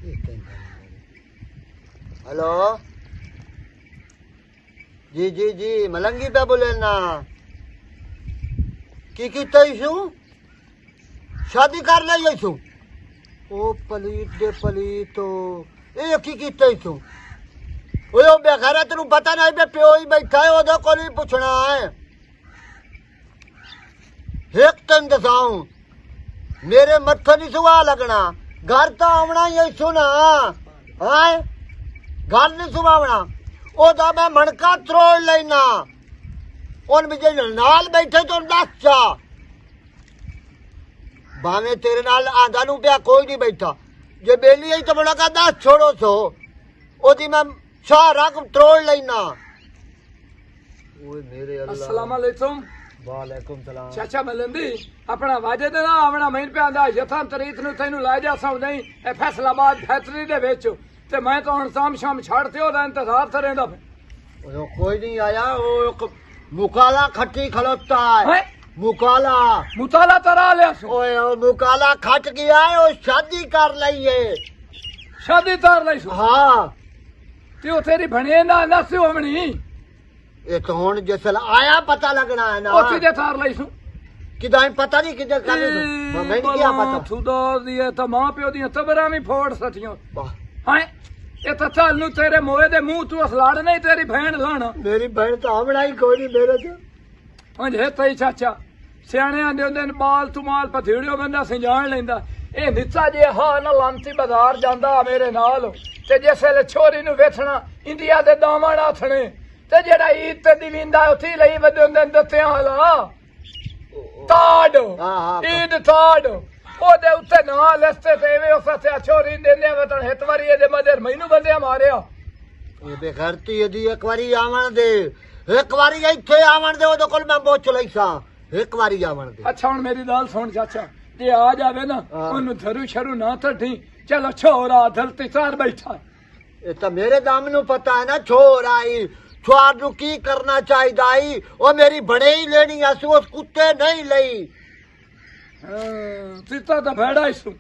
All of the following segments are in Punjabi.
हेलो जी जी जी मलंगी पे बोले ना की कीता शादी कर ले ओ पलीत दे पलीतो ये की कीता ओ बेखैर तेन पता नहीं बे प्यो ही बैठा है ओदे को नहीं पूछना है एक तेन दसाऊं मेरे मत्थे नहीं सुहा लगना घर तो आना ही सुना हाय घर नहीं सुभावना ओदा मैं मणका त्रोड़ लेना उन मुझे नाल बैठे तो दस चा भावे तेरे नाल आंधा नू पिया कोई नहीं बैठा जे बेली आई तो बड़ा का दस छोड़ो सो ओदी मैं सारा त्रोड़ लेना ओए मेरे अल्लाह अस्सलाम वालेकुम वालेकुम सलाम चाचा मलंदी अपना वाजे दे ना आवना महीन पे आंदा यथां तरीत नु तैनू लै जा सकदा नहीं ए फैसलाबाद फैक्ट्री दे विच ते मैं तो हुण शाम शाम छाड़ते ओदा इंतजार थे रहिंदा ओ कोई नहीं आया ओ मुकाला खट्टी खलोता है मुकाला मुताला तरा लिया ओए ओ मुकाला खट गया है ओ शादी कर लईए शादी तार लई सु हां ते ओ तेरी बने ना नस होवणी ये तो हुन जिसल आया पता लगना है ना ओ सीधे तार लई सु किदा पता नहीं किधर कर मैं नहीं क्या पता खुदा दी तो मां प्यो दी तबरा भी फोड़ सटियो वाह हां ये तो चल नू तेरे मोए दे मुंह तू असलाड़ नहीं तेरी बहन लाना मेरी बहन तो आवना ही कोई नहीं मेरे से हंज है तई चाचा सियाने आंदे हुंदे ने बाल तू माल पथीड़ियो बंदा संजान लेंदा ए निच्चा जे हा ना लांती बाजार जांदा मेरे नाल ते जिस वेले छोरी नू वेखना इंडिया दे दामन आथणे ते जेड़ा ईद ते दीविंदा उठी लई वदे हुंदे दत्तियां वाला ताड़ ईद ताड़ ओदे उत्ते ना लस्ते ते वे उस ते छोरी देने वतन हितवारी दे मदर मैनू बंदे मारिया ये बेखरती यदि एक बारी आवन दे एक बारी इथे आवन दे ओदे कोल मैं बोच लईसा एक बारी आवन दे अच्छा हुन मेरी गल सुन चाचा जे आ जावे ना ओनू धरू शरू ना तठी चलो छोरा धरती चार बैठा ये तो मेरे दाम नू पता है ना छोर आई छोर नू की करना चाहिदा आई ओ मेरी बड़े ही लेनी आसू उस कुत्ते नहीं लई सीता तो भेड़ा इसू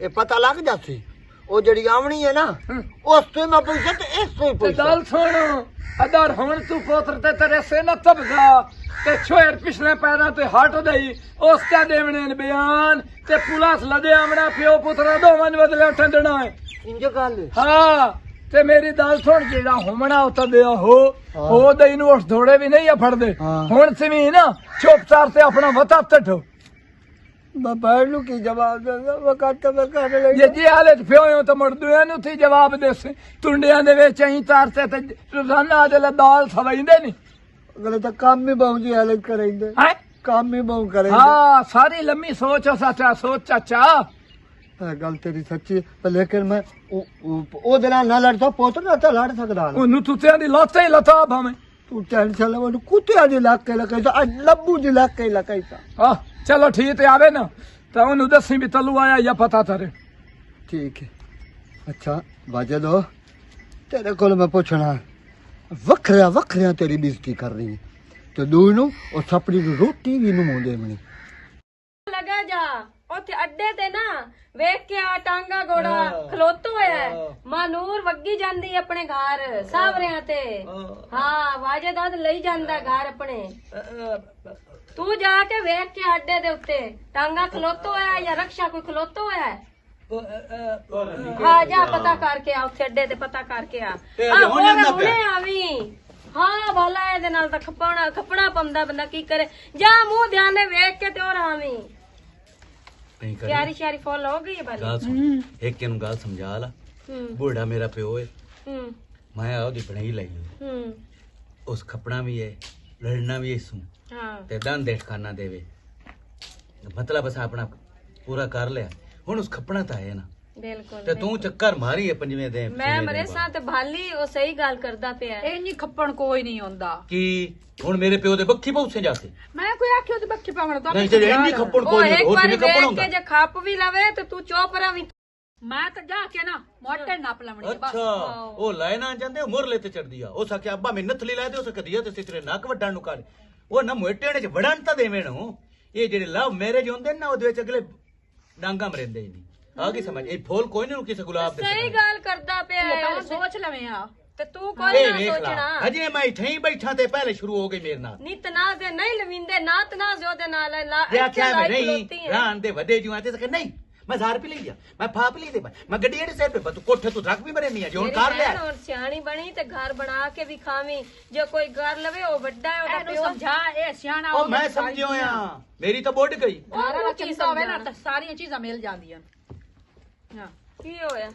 ये पता लग जासी ओ जड़ी आवनी है ना उस से मैं पूछे तो इस से पूछे दल सुन अदर हुन तू पोत्र ते तेरे से न तबगा ते छोर पिछले पैरां ते हट दई उस का देवने ने बयान ते पुलिस लदे आमना पियो पुत्र दोवां बदले ठंडना है इंज गल हां ते मेरी दल सुन जेड़ा होमना उत दे हो दई नु उस थोड़े भी नहीं फड़ दे हुन सिमी ना चुपचाप से अपना वता टठो बैठ लू की जवाब दे वकत में कर ले ये जी हालत पियो तो मुड़दुआ नु थी जवाब देस टुंडियां दे विच अहीं तारते ते रोजाना दे दाल सवाईंदे नी अगले तो काम भी बहु जी हालत करेंगे हैं काम भी बहु करेंगे हां सारी लम्मी सोच चाचा सोच चाचा गल तेरी सच्ची पर लेकिन मैं ओ दिन ना लड़ता पोत ना तो लड़ सकदा ओनू तुत्तियां दी लाते ही लता भाਵੇਂ तू टेंशन ले वो कुत्ते दी लाके लगे तो आज लब्बू दी लाके लगे हां चलो ठीक है आवे ना तो ओनू दसी भी तलू आया या पता तारे ठीक है अच्छा बाजे दो तेरे को मैं पूछना वखरिया वखरिया तेरी बेइज्जती कर रही है तो दूनू और सपनी की रोटी भी नु मुंदे मनी लगा जा ਉੱਥੇ ਅੱਡੇ ਤੇ ਨਾ ਵੇਖ ਕੇ ਆ ਟਾਂਗਾ ਘੋੜਾ ਖਲੋਤੋ ਹੋਇਆ ਮਾਨੂਰ ਵੱਗੀ ਜਾਂਦੀ ਆਪਣੇ ਘਰ ਸਾਵਰਿਆਂ ਤੇ ਹਾਂ ਵਾਜੇਦਾਦ ਲਈ ਜਾਂਦਾ ਘਰ ਆਪਣੇ ਤੂੰ ਜਾ ਕੇ ਵੇਖ ਕੇ ਅੱਡੇ ਦੇ ਉੱਤੇ ਟਾਂਗਾ ਖਲੋਤੋ ਹੋਇਆ ਜਾਂ ਰਕਸ਼ਾ ਕੋਈ ਖਲੋਤੋ ਹੋਇਆ ਹਾਂ ਜਾ ਪਤਾ ਕਰਕੇ ਆ ਉੱਥੇ ਅੱਡੇ ਤੇ ਪਤਾ ਕਰਕੇ ਆ ਹੁਣੇ ਆਵੀਂ ਹਾਂ ਭਲਾ ਇਹਦੇ ਨਾਲ ਤਾਂ ਖੱਪਣਾ ਪੰਦਾ ਬੰਦਾ ਕੀ ਕਰੇ ਜਾ ਮੂੰਹ ਧਿਆਨ ਨਾਲ ਵੇਖ ਕੇ ਤੇ ਹੋਰ ਆਵੀਂ प्यारी श्यारी फॉल हो गई है बाली एक केनु गाल समझा ला बूढ़ा मेरा प्यो है मैं ओदी बनाई लाई उस खपना भी है लड़ना भी है इसू ते दान देख खाना देवे मतलब बस अपना पूरा कर लिया हुन उस खपना ता है ना बिल्कुल ते तू चक्कर मारी है पंजवें दे मैं मरे सां ते भाली ओ सही गल करदा पिया ਇੰਨੀ ਖੱਪਣ ਕੋਈ ਨਹੀਂ ਹੁੰਦਾ कि हुन मेरे प्यो दे बक्खी पहुंचे जाते ਮੈਂ ਕੋਈ ਆਖਿਓ ਤੇ ਬੱਕੀ ਪਾਵਣ ਤਾਂ नहीं जे इन्नी खपन ओ कोई नहीं एक और बार किने खपन देख होंदा के जे खाप भी लवे ते तू चुप रही ਮੈਂ ਤਾਂ ਜਾ ਕੇ ਨਾ ਮੋਟੇ ਨੱਪ ਲਵਣੀ ਬਸ अच्छा ओ लाए ना जांदे मुर लेते चढ़ दिया ओ सके अब्बा मैं नथली लाए दे उस कदिया ते तेरे नक वड्डण नु कर ओ ना मोटेणे च वड़न ता देवे नु ये जेडे लव मैरिज होंदे ना ओदे विच अगले डांगा मरेंदे ही नहीं ਆ ਕੀ ਸਮਝ ਇਹ ਫੁੱਲ ਕੋਈ ਨਹੀਂ ਕਿਸੇ ਗੁਲਾਬ ਦੇ ਸਹੀ ਗੱਲ ਕਰਦਾ ਪਿਆ ਇਹ ਤਾਂ ਹੈ। ਸੋਚ ਲਵੇਂ ਆ ਤੇ ਤੂੰ ਕੋਈ ਇਹ ਨਾ ਵੇਖ ਲਾ ਸੋਚਣਾ ਹਜੇ ਮੈਂ ਇੱਥੇ ਹੀ ਬੈਠਾ ਤੇ ਪਹਿਲੇ ਸ਼ੁਰੂ ਹੋ ਗਈ ਮੇਰੇ ਨਾਲ ਨੀ ਤਨਾਜ਼ ਦੇ ਨਹੀਂ ਲਵਿੰਦੇ ਨਾ ਤਨਾਜ਼ ਉਹਦੇ ਨਾਲ ਜੇ ਆਖਿਆ ਮੈਂ ਨਹੀਂ ਰਾਨ ਦੇ ਵੱਡੇ ਜੁਆਂ ਤੇ ਨਹੀਂ ਮੈਂ 1000 ਰੁਪਏ ਲਈ ਗਿਆ ਮੈਂ ਫਾਪ ਲਈ ਦੇ ਮੈਂ ਗੱਡੀ ਜਿਹੜੇ ਸਿਰ ਤੇ ਤੂੰ ਕੋਠੇ ਤੂੰ ਰੱਖ ਵੀ ਬਰੇ ਨਹੀਂ ਆ ਜੋ ਕਾਰ ਲਿਆ ਹੁਣ ਸਿਆਣੀ ਬਣੀ ਤੇ ਘਰ ਬਣਾ ਕੇ ਵੀ ਖਾਵੀਂ ਜੇ ਕੋਈ ਘਰ ਲਵੇ ਉਹ ਵੱਡਾ ਹੈ ਉਹਦਾ ਇਹਨੂੰ ਪਿਓ ਸਮਝਾ ਇਹ ਸਿਆਣਾ ਉਹ ਮੈਂ ਸਮਝਿਆ ਆ ਮੇਰੀ ਤਾਂ ਬੁੱਢ ਗਈ ਘਰ ਦਾ ਚੀਜ਼ਾਂ ਹੋਵੇ ਨਾ ਤਾਂ ਸਾਰੀਆਂ ਚੀਜ਼ਾਂ ਮਿਲ ਜਾਂਦੀਆਂ ਹਾਂ ਕੀ ਹੋਇਆ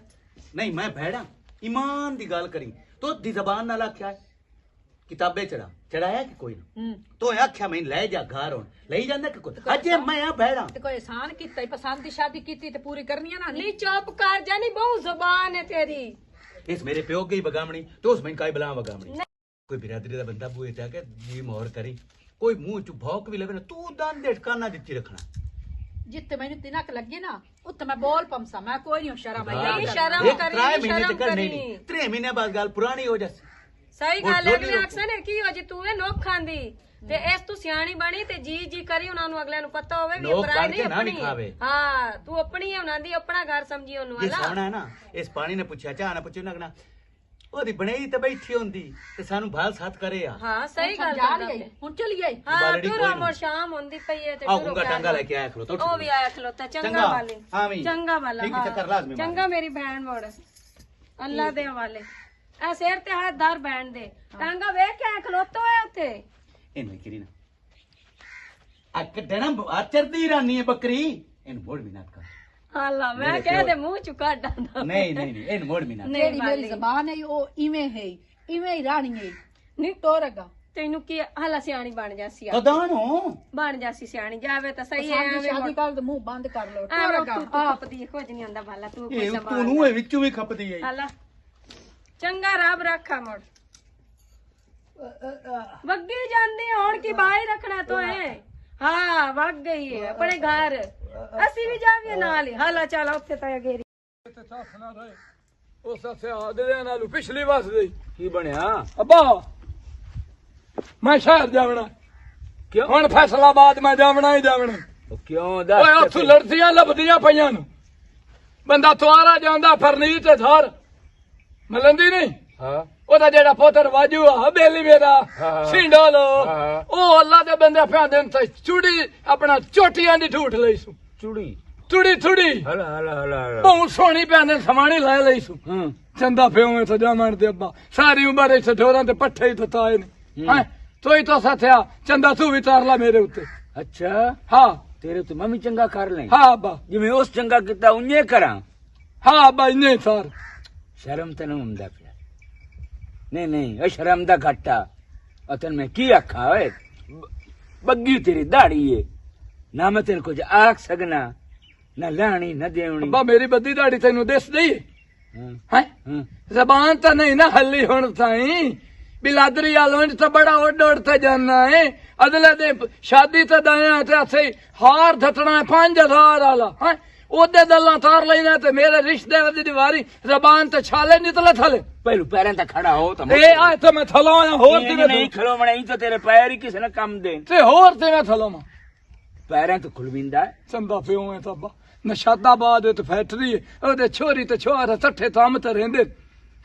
ਨਹੀਂ ਮੈਂ ਭੈੜਾ ਈਮਾਨ ਦੀ ਗੱਲ ਕਰੀ ਤੂੰ ਦੀ ਜ਼ਬਾਨ ਨਾਲ ਆਖਿਆ ਹੈ, ਕਿਤਾਬੇ ਚੜਾਇਆ ਕਿ ਕੋਈ ਨਾ ਤੂੰ ਆਖਿਆ ਮੈਂ ਲੈ ਜਾ ਘਰ ਹੁਣ ਲਈ ਜਾਂਦਾ ਕਿ ਕੋਈ ਅਜੇ ਮੈਂ ਆ ਭੈੜਾ ਤੇ ਕੋਈ ਆਸਾਨ ਕੀਤਾ ਹੀ ਪਸੰਦ ਦੀ ਸ਼ਾਦੀ ਕੀਤੀ ਤੇ ਪੂਰੀ ਕਰਨੀ ਆ ਨਾ ਨੀ ਚੁੱਪ ਕਰ ਜਾਨੀ ਬਹੁ ਜ਼ਬਾਨ ਹੈ ਤੇਰੀ ਇਸ ਮੇਰੇ ਪਿਓ ਕੀ ਬਗਾਮਣੀ ਤੇ ਉਸ ਮੈਂ ਕਾਈ ਬਲਾ ਬਗਾਮਣੀ ਕੋਈ ਬਿਰਾਦਰੀ ਦਾ ਬੰਦਾ ਬੂਏ ਤੇ ਆ ਕੇ ਜੀ ਮੋਹਰ ਕਰੀ ਕੋਈ ਮੂੰਹ ਚ ਭੌਕ ਵੀ ਲਵੇ ਨਾ ਤੂੰ ਦੰਦ ਦੇ ਟਿਕਾਣਾ ਦਿੱਤੀ ਰੱਖਣਾ ਜਿੱਤੇ ਮੈਨੂੰ ਤਿਨਕ ਲੱਗੇ ਨਾ ਉੱਤੇ ਮੈਂ ਬੋਲ ਪੰਸਾ ਮੈਂ ਕੋਈ ਨਹੀਂ ਸ਼ਰਮ ਨਹੀਂ, ਆਈ ਸ਼ਰਮ ਕਰੀ, ਸ਼ਰਮ ਕਰੀ। 3 ਮਹੀਨੇ ਬਾਅਦ ਗੱਲ ਪੁਰਾਣੀ ਹੋ ਜਾਸੀ ਸਹੀ ਗੱਲ ਹੈ ਅਗਲੇ ਅਕਸਰ ਨੇ ਕੀ ਹੋ ਜੇ ਤੂੰ ਇਹ ਨੋਖ ਖਾਂਦੀ ਤੇ ਇਸ ਤੂੰ ਸਿਆਣੀ ਬਣੀ ਤੇ ਜੀ ਜੀ ਕਰੀ ਉਹਨਾਂ ਨੂੰ ਅਗਲਿਆਂ ਨੂੰ ਪਤਾ ਹੋਵੇ ਵੀ ਇਹ ਨੋਕ ਪਰਾਈ ਕਰਕੇ ਨਹੀਂ ਨਾ ਵੀ ਆਪਣੀ ਖਾਵੇ। ਹਾਂ ਤੂੰ ਆਪਣੀ ਹੈ ਉਹਨਾਂ ਦੀ ਆਪਣਾ ਘਰ ਸਮਝੀ ਉਹਨੂੰ ਇਹ ਵਾਲਾ ਸੋਹਣਾ ਹੈ ਨਾ ਇਸ ਪਾਣੀ ਨੇ ਪੁੱਛਿਆ ਚਾਹ ਨਾ ਪੁੱਛਿਆ ਨਾ ਉਹਦੀ ਬਣਾਈ ਤੇ ਬੈਠੀ ਹੁੰਦੀ ਤੇ ਸਾਨੂੰ ਭਾਲ ਸਾਥ ਕਰੇ ਆ ਹਾਂ ਸਹੀ ਗੱਲ ਜਾ ਕਰਦਾ ਲਈ ਪਿਆ। ਹੁਣ ਚਲੀਏ ਹਾਂ ਬਾਲੜੀ ਤੂੰ ਕੋਈ ਰੋਮੋ ਨਹੀਂ। ਸ਼ਾਮ ਹੁੰਦੀ ਪਈ ਹੈ ਤੇ ਆ ਤੂੰ ਉਂਗਾ ਟਾਂਗਾ ਲੈ ਕੇ ਆਇਆ ਖਲੋ ਤੋ ਉਹ ਵੀ ਆਇਆ ਖਲੋਤਾ ਚੰਗਾ ਚੰਗਾ। ਵਾਲੇ ਹਾਂ ਵੀ। ਚੰਗਾ ਵਾਲਾ ਠੀਕ ਹੈ, ਚੱਕਰ ਲਾਜ਼ਮੀ ਮਾਰ। ਚੰਗਾ ਮੇਰੀ ਭੈਣ ਮੋੜ ਅੱਲਾ ਦੇ ਹਵਾਲੇ ਆ ਸਿਰ ਤੇ ਹੱਥ ਧਰ ਬੈਣ ਦੇ ਟਾਂਗਾ ਵੇਖ ਕੇ ਆਇਆ ਖਲੋਤਾ ਹੋਇਆ ਉੱਥੇ ਇਹਨੂੰ ਕਿਰੀ ਨਾ ਆ ਕੱਢਣਾ ਆਚਰਦੀ ਰਾਨੀ ਹੈ ਬੱਕਰੀ ਇਹਨੂੰ ਮੋੜ ਮਿਹਨਤ ਕਰ ਹਾਲਾ ਮੈਂ ਮੇਰੇ ਕਹਿ ਪਿਓ- ਦੇ ਮੂੰਹ ਚ ਕੱਢ ਆਂਦਾ ਨਹੀਂ ਨਹੀਂ ਨਹੀਂ ਇਹਨੂੰ ਮੋੜ ਮਿਹਨਤ ਜਿਹੜੀ ਮੇਰੀ ਜ਼ਬਾਨ ਹੈ ਉਹ ਇਵੇਂ ਹੈ ਇਵੇਂ ਹੀ ਰਾਣੀ ਹੈ ਨਹੀਂ ਤੋਰਗਾ ਤੈਨੂੰ ਕੀ ਹਾਲਾ ਸਿਆਣੀ ਬਣ ਜਾਸੀ ਆ ਕਦਾਂ ਨੂੰ ਬਣ ਜਾਸੀ ਸਿਆਣੀ ਜਾਵੇ ਤਾਂ ਸਹੀ ਹੈ ਸਾਡੀ ਐਵੇਂ ਸ਼ਾਦੀ ਕਰ ਤੇ ਮੂੰਹ ਬੰਦ ਕਰ ਲੋ ਐਵੇਂ ਤੋਰਗਾ ਤੂੰ ਆਪ ਦੀ ਕੁਝ ਨਹੀਂ ਹੁੰਦਾ ਭਾਲਾ ਤੂੰ ਕੋਈ ਇਹ ਸੰਭਾਲ ਤੂੰ ਨੂੰ ਇਹ ਵਿੱਚੋਂ ਵੀ ਖਪਦੀ ਹੈ ਹਾਲਾ ਚੰਗਾ ਰੱਬ ਰੱਖਾ ਮੋੜ ਵੱਗੀ ਜਾਂਦੀ ਹੈ, ਹੁਣ ਕੀ ਬਾਈ ਰੱਖਣਾ ਤੋ ਹੈ ਹਾਂ ਵਗ ਗਈ ਹੈ ਆਪਣੇ ਘਰ ਅਸੀਂ ਵੀ ਜਾਵੀਏ ਨਾਲ ਹੀ ਹਾਲਾ ਚੱਲ ਉੱਥੇ ਤਾਂ ਗੇਰੀ ਤੇ ਸਾਥ ਨਾ ਰਹੇ ਉਸ ਅਸਿਆ ਦੇ ਨਾਲੋਂ ਪਿਛਲੀ ਵਾਰ ਦੇ ਕੀ ਬਣਿਆ ਅੱਬਾ ਮੈਂ ਸ਼ਹਿਰ ਜਾਵਣਾ ਕਿਉਂ ਹੁਣ ਫੈਸਲਾਬਾਦ ਮੈਂ ਜਾਵਣਾ ਹੀ ਜਾਵਣਾ ਉਹ ਕਿਉਂ ਓਏ ਉੱਥੋਂ ਲੜਦੀਆਂ ਲੱਭਦੀਆਂ ਪਈਆਂ ਨੂੰ ਬੰਦਾ ਤੁਆਰਾ ਜਾਂਦਾ ਫਰਨੀ ਤੇ ਧਰ ਮਲੰਦੀ ਨਹੀਂ ਹਾਂ ਉਹਦਾ ਜਿਹੜਾ ਪੁੱਤਰ ਵਾਜੂ ਆ ਬੇਲੀ ਮੇਰਾ ਹਾਂ। ਸਿੰਡੋਲੋ ਹਾਂ। ਉਹ ਅੱਲਾ ਦੇ ਬੰਦੇ ਫਿਆਂਦੇ ਤੇ ਚੂੜੀ ਆਪਣਾ ਚੋਟੀਆਂ ਦੀ ਠੂਠ ਲਈ ਸੂ ਚੂੜੀ ਚੂੜੀ ਥੁੜੀ ਹਲਾ ਹਲਾ ਹਲਾ ਬਹੁਤ ਸੋਹਣੀ ਪੈਂਦੇ ਸਮਾਣੀ ਲੈ ਲਈ ਸੂ ਹਾਂ ਚੰਦਾ ਪਿਓ ਤੇ ਜਾਮਣ ਦੇ ਅੱਬਾ ਸਾਰੀ ਉਮਰ ਇੱਥੇ ਢੋਰਾਂ ਤੇ ਪੱਠੇ ਹੀ ਤਤਾਏ ਨੇ ਹਾਂ ਤੋਈ ਤਾਂ ਸਾਥਿਆ ਚੰਦਾ ਤੂੰ ਵੀ ਤਾਰ ਲਾ ਮੇਰੇ ਉੱਤੇ ਅੱਛਾ ਹਾਂ ਤੇਰੇ ਤੋਂ ਮੈਂ ਵੀ ਚੰਗਾ ਕਰ ਲੈ ਹਾਂ ਅੱਬਾ ਜਿਵੇਂ ਉਸ ਚੰਗਾ ਕੀਤਾ ਉਵੇਂ ਕਰਾਂ ਹਾਂ ਅੱਬਾ ਇੰਨੇ ਸਾਰ ਸ਼ਰਮ ਤੈਨੂੰ ਹੁੰਦਾ ਪਿਆ ਨਹੀਂ ਨਹੀਂ ਇਹ ਸ਼ਰਮ ਦਾ ਘਾਟਾ ਅਤਨ ਮੈਂ ਕੀ ਆਖਾਂ ਓਏ ਬੱਗੀ ਤੇਰੀ ਦਾੜੀ ਏ ਨਾ ਮੈਂ ਤੈਨੂੰ ਕੁਝ ਆਖ ਸਕਣਾ ਨਾ ਲਾਣੀ ਨਾ ਦੇਵਣੀ ਅੱਬਾ ਮੇਰੀ ਬੱਦੀ ਦਾੜੀ ਤੈਨੂੰ ਦਿਸ ਦਈ ਹਾਂ, ਹੈ ਹਾਂ। ਜ਼ਬਾਨ ਤਾਂ ਨਹੀਂ ਨਾ ਹੱਲੀ ਹੁਣ ਤਾਈ ਬਿਲਾਦਰੀ ਆਲੋਂ ਤਾਂ ਬੜਾ ਉੱਡ ਉੱਡ ਤੇ ਜਾਣਾ ਹੈ ਅਗਲੇ ਦੇ ਸ਼ਾਦੀ ਤੇ ਦਇਆ ਤੇ ਅਸੀਂ ਹਾਰ ਧਟਣਾ 5000 ਵਾਲਾ ਹੈ ਉਹਦੇ ਦਲਾਂ ਤਾਰ ਲੈਣਾ ਤੇ ਮੇਰੇ ਰਿਸ਼ਤੇ ਦੀ ਵਾਰੀ ਜ਼ਬਾਨ ਤੇ ਛਾਲੇ ਨਿਕਲੇ ਥਲੇ ਪਹਿਲੂ ਪੈਰਾਂ ਤੇ ਖੜਾ ਹੋ ਤਾਂ ਇਹ ਆ ਤੇ ਮੈਂ ਥਲੋਂ ਆਇਆ ਹੋਰ ਤੇ ਨਹੀਂ ਖਲੋਵਣਾ ਹੀ ਤਾਂ ਤੇਰੇ ਪੈਰ ਹੀ ਕਿਸੇ ਨੇ ਕੰਮ ਦੇ ਤੇ ਹੋਰ ਤੇ ਮੈਂ ਥਲੋਂ ਪੈਰਾਂ ਤੋਂ ਖੁਲਵਿੰਦਾ ਚੰਦਾ ਪਿਓ ਹੈ ਤਾਂ ਨਸ਼ਾਦਾਬਾਦ ਤੇ ਫੈਕਟਰੀ ਉਹਦੇ ਛੋਰੀ ਤੇ ਛੋਰਾ ਠੱਠੇ ਥੰਮ ਤੇ ਰਹਿੰਦੇ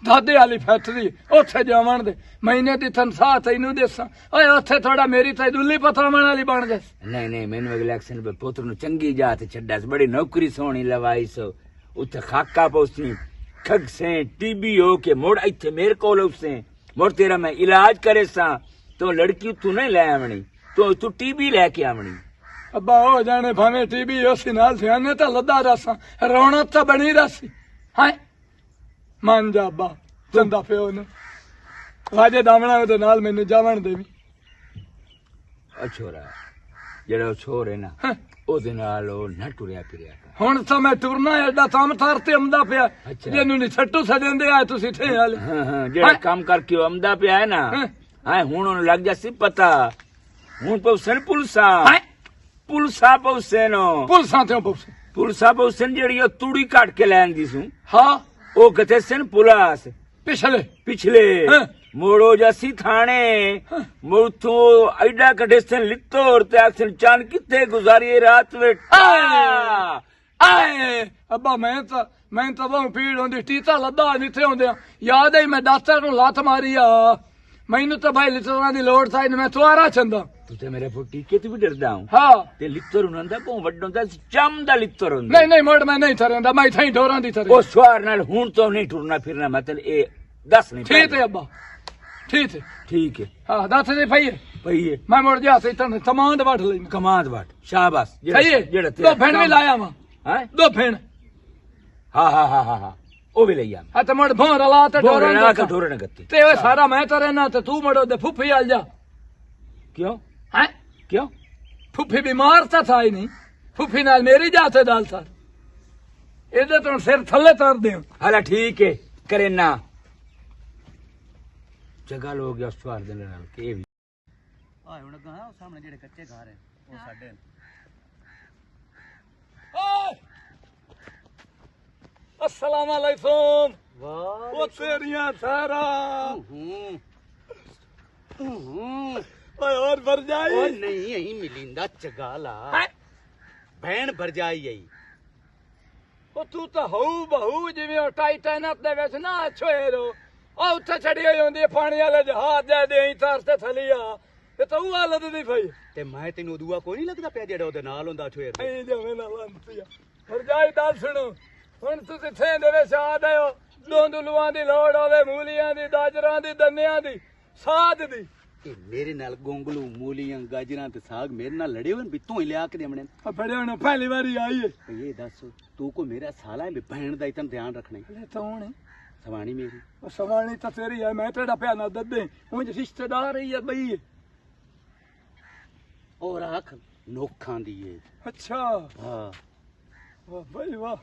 ਦਾਦੇ ਵਾਲੀ ਫੈਕਟਰੀ ਉੱਥੇ ਜਾਵਣ ਦੇ ਮਹੀਨੇ ਦੀ ਤਨਖਾਹ ਤੈਨੂੰ ਦੇਸਾਂ ਓਏ ਉੱਥੇ ਥੋੜਾ ਮੇਰੀ ਤਾਂ ਦੁੱਲੀ ਪਤਾਵਣ ਵਾਲੀ ਬਣ ਜਾ ਨਹੀਂ ਨਹੀਂ ਮੈਨੂੰ ਅਗਲੇ ਐਕਸ਼ਨ ਪੇ ਪੁੱਤਰ ਨੂੰ ਚੰਗੀ ਜਾਤ ਛੱਡਿਆ ਸੀ ਬੜੀ ਨੌਕਰੀ ਸੋਹਣੀ ਲਵਾਈ ਸੋ ਉੱਥੇ ਖਾਕਾ ਪੋਸੀ ਖਗ ਸੇ ਟੀਬੀ ਹੋ ਕੇ ਮੁੜ ਇੱਥੇ ਮੇਰੇ ਕੋਲ ਉਸੇ ਮੁੜ ਤੇਰਾ ਮੈਂ ਇਲਾਜ ਕਰੇ ਸਾਂ ਤੋ ਲੜਕੀ ਤੂੰ ਨਹੀਂ ਲੈ ਆਵਣੀ ਤੂੰ ਟੀਬੀ ਲੈ ਕੇ ਆਵਣੀ ਅੱਬਾ ਹੋ ਜਾਣੇ ਭਾਵੇਂ ਟੀਵੀ ਉਸੇ ਨਾਲ ਸਿਆਣੇ ਤਾਂ ਲੱਦਾ ਰਸਾਂ ਰੌਣਕ ਤਾਂ ਬਣੀ ਰਸੀ ਹਾਂ ਮੰਨ ਜਾ ਅੱਬਾ ਚੰਦਾ ਪਿਓ ਨੂੰ ਵਾਜੇ ਦਾਮਣਾ ਉਹਦੇ ਨਾਲ ਮੈਨੂੰ ਜਾਵਣ ਦੇਵੀ ਅਛੋਰਾ ਜਿਹੜਾ ਉਹ ਛੋਰ ਹੈ ਨਾ ਹੈਂ। ਉਹਦੇ ਨਾਲ ਉਹ ਨਾ ਟੁਰਿਆ ਫਿਰਿਆ ਕਰ ਹੁਣ ਤਾਂ ਮੈਂ ਟੁਰਨਾ ਐਡਾ ਕੰਮ ਥਾਰ ਤੇ ਆਉਂਦਾ ਪਿਆ ਅੱਛਾ। ਜਿਹਨੂੰ ਨਹੀਂ ਛੱਟੂ ਸਜੰਦੇ ਆ ਤੁਸੀਂ ਠੇ ਵਾਲੇ ਹਾਂ ਹਾਂ ਜਿਹੜਾ ਹੈਂ। ਕੰਮ ਕਰਕੇ ਉਹ ਆਉਂਦਾ ਪਿਆ ਹੈ ਨਾ ਹੈਂ। ਹਾਂ ਹੁਣ ਉਹਨੂੰ ਲੱਗ ਜਾ ਸੀ ਪਤਾ ਹੁਣ ਪਉਸਨ ਪੁਲਸਾ ਹੈਂ। ਪੁਲਸਾ ਪਉਸਨ ਪੁਲਸਾਂ ਤੇ ਪੁਲਸ ਪੁਲਸਾ ਪਉਸਨ ਜਿਹੜੀ ਉਹ ਤੂੜੀ ਕੱਟ ਕੇ ਲੈਣ ਦੀ ਸੂ ਹਾਂ ਉਹ ਕਿਥੇ ਸਨ ਪੁਲਾਸ ਪਿਛਲੇ ਪਿਛਲੇ ਹੈਂ। ਮੋੜੋ ਜਾਸੀ ਥਾਣੇ ਮੁਰਥੋਂ ਐਡਾ ਕੱਢੇ ਸਨ ਲਿੱਤੋਰ ਤੇ ਆਖਣ ਚਾਨ ਕਿੱਥੇ ਗੁਜ਼ਾਰੀਏ ਰਾਤ ਵੇ ਆਏ ਅੱਬਾ ਮੈਂ ਤਾਂ ਬਹੁਤ ਪੀੜ ਹੁੰਦੀ ਟੀਤਾ ਲੱਦਾ ਨਿੱਥੇ ਹੁੰਦਿਆਂ ਯਾਦ ਹੈ ਮੈਂ ਡਾਕਟਰ ਨੂੰ ਲੱਤ ਮਾਰੀ ਆ ਮੈਨੂੰ ਤਾਂ ਭਾਈ ਲਿੱਤਰਾਂ ਦੀ ਲੋੜ ਥਾਈ ਮੈਂ ਤੁਆਰਾ ਛੰਦਾ ਤੂੰ ਤੇ ਮੇਰੇ ਫੁੱਟੀ ਟੀਕੇ ਤੇ ਵੀ ਡਰਦਾ ਹੂੰ ਹਾਂ ਤੇ ਲਿੱਤਰ ਹੁੰਦਾ ਭੋਂ ਵੱਡਾ ਹੁੰਦਾ ਚਮ ਦਾ ਲਿੱਤਰ ਹੁੰਦਾ ਨਹੀਂ ਮੋੜ ਮੈਂ ਨਹੀਂ ਥਰੇਂਦਾ ਮੈਂ ਥਾਈ ਢੋਰਾਂ ਦੀ ਥਰੇ ਉਹ ਸਵਾਰ ਨਾਲ ਹੁਣ ਤੋਂ ਨਹੀਂ ਟੁਰਨਾ ਫਿਰਨਾ ਮਤਲਬ ਇਹ ਦੱਸ ਨਹੀਂ ਠੀਕ ਹੈ ਅੱਬਾ ਠੀਕ ਹੈ ਹਾਂ ਦੱਸ ਦੇ ਭਾਈ ਪਈਏ ਮੈਂ ਮੁੜ ਜਾ ਸੇ ਤਾਂ ਸਮਾਨ ਵੜ ਲਈ ਕਮਾਂਦ ਵਾਟ ਸ਼ਾਬਾਸ਼ ਸਹੀ ਹੈ ਜਿਹੜਾ ਦੋ ਫੇਣ ਵੀ ਲਾਇਆ ਵਾ ਹੈ ਦੋ ਫੇਣ ਹਾਂ ਉਹ ਵੀ ਲਈ ਆ ਆ ਤੇ ਮੁੜ ਭੋਂ ਰਲਾ ਤੇ ਢੋਰਾਂ ਢੋਰਨ ਦਾ ਢੋਰਨ ਗੱਤੀ ਤੇ ਉਹ ਸਾਰਾ ਮੈਂ ਤਾਂ ਰਹਿਣਾ ਤੇ ਤੂੰ ਮੜੋ ਦੇ ਫੁੱਫੀ ਆਲ ਜਾ ਕਿਉਂ ਹੈ ਕਿਉਂ ਫੁੱਫੀ ਬਿਮਾਰ ਤਾਂ ਥਾ ਹੀ ਨਹੀਂ ਫੁੱਫੀ ਨਾਲ ਮੇਰੀ ਜਾਤ ਦਾਲ ਸਰ ਇਹਦੇ ਤੋਂ ਸਿਰ ਥੱਲੇ ਤਰ ਦਿਓ ਹਾਲਾ ਠੀਕ ਹੈ ਕਰੇ ਨਾ ਜਗਾ ਲੋ ਗਿਆ ਸਵਾਰ ਦੇ ਨਾਲ ਕਿ ਇਹ ਵੀ ਆ ਹੁਣ ਗਾਂ ਉਹ ਸਾਹਮਣੇ ਜਿਹੜੇ ਕੱਚੇ ਘਰ ਹੈ ਉਹ ਸਾਡੇ अस्सलाम वालेकुम ਵਾਹ वो तेरियां सारा ओए और भर जाई ਉਹ ਨਹੀਂ ਅਹੀਂ ਮਿਲਿੰਦਾ ਚਗਾਲਾ ਭੈਣ ਭਰਜਾਈ ਆਈ ਉਹ ਤੂੰ ਤਾਂ ਹਉ ਬਹੂ ਜਿਵੇਂ ਉਹ ਟਾਈਟੈਨਿਕ ਦੇ ਵਿੱਚ ਨਾ ਛੋਏਰੋ ਉਹ ਉੱਥੇ ਛੜੀ ਹੋਈ ਹੁੰਦੀ ਹੈ ਪਾਣੀ ਵਾਲੇ ਜਹਾਜ਼ ਦੇ ਦੇਈ ਤਾਰ ਤੇ ਥਲੀਆ ਤੇ ਤੂੰ ਹਾਲਤ ਨਹੀਂ ਪਈ ਤੇ ਮੈਂ ਤੈਨੂੰ ਦੂਆ ਕੋਈ ਨਹੀਂ ਲੱਗਦਾ ਪਿਆ ਜਿਹੜਾ ਉਹਦੇ ਨਾਲ ਹੁੰਦਾ ਛੋਏ ਐ ਜਿਵੇਂ ਨਾ ਲੰਤੀਆ ਭਰਜਾਈ ਦਾ ਸੁਣੋ ਹੁਣ ਤੁਸੀਂ ਥੇ ਦੇ ਵਿੱਚ ਆ ਦਿਓ ਦੋਂਦਲੂਆਂ ਦੀ ਲੋੜ ਹੋਵੇ ਮੂਲੀਆਂ ਦੀ ਗਾਜਰਾਂ ਦੀ ਦੰਨਿਆਂ ਦੀ ਸਾਧ ਦੀ ਕਿ ਮੇਰੇ ਨਾਲ ਗੋਂਗਲੂ ਮੂਲੀਆਂ ਗਾਜਰਾਂ ਤੇ ਸਾਗ ਮੇਰੇ ਨਾਲ ਲੜੇ ਹੋਏ ਵੀ ਤੂੰ ਹੀ ਲਿਆ ਕੇ ਦੇਵਣੇ ਆ ਬੜੇ ਹੁਣ ਪਹਿਲੀ ਵਾਰੀ ਆਈ ਹੈ ਇਹ ਦੱਸ ਤੂੰ ਕੋ ਮੇਰਾ ਸਾਲਾ ਹੈ ਵੀ ਭੈਣ ਦਾ ਇਤਨ ਧਿਆਨ ਰੱਖਣਾ ਹਲੇ ਤਾਂ ਹੁਣ ਸਵਾਣੀ ਮੇਰੀ ਉਹ ਸਵਾਣੀ ਤਾਂ ਤੇਰੀ ਹੈ ਮੈਂ ਤੇਰਾ ਪਿਆ ਨਾ ਦੱਦੇ ਹੁਣ ਰਿਸ਼ਤੇਦਾਰ ਹੀ ਹੈ ਬਈ ਔਰ ਆਖ ਨੋਖਾਂ ਦੀ ਏ ਅੱਛਾ ਹਾਂ ਵਾਹ ਬਈ ਵਾਹ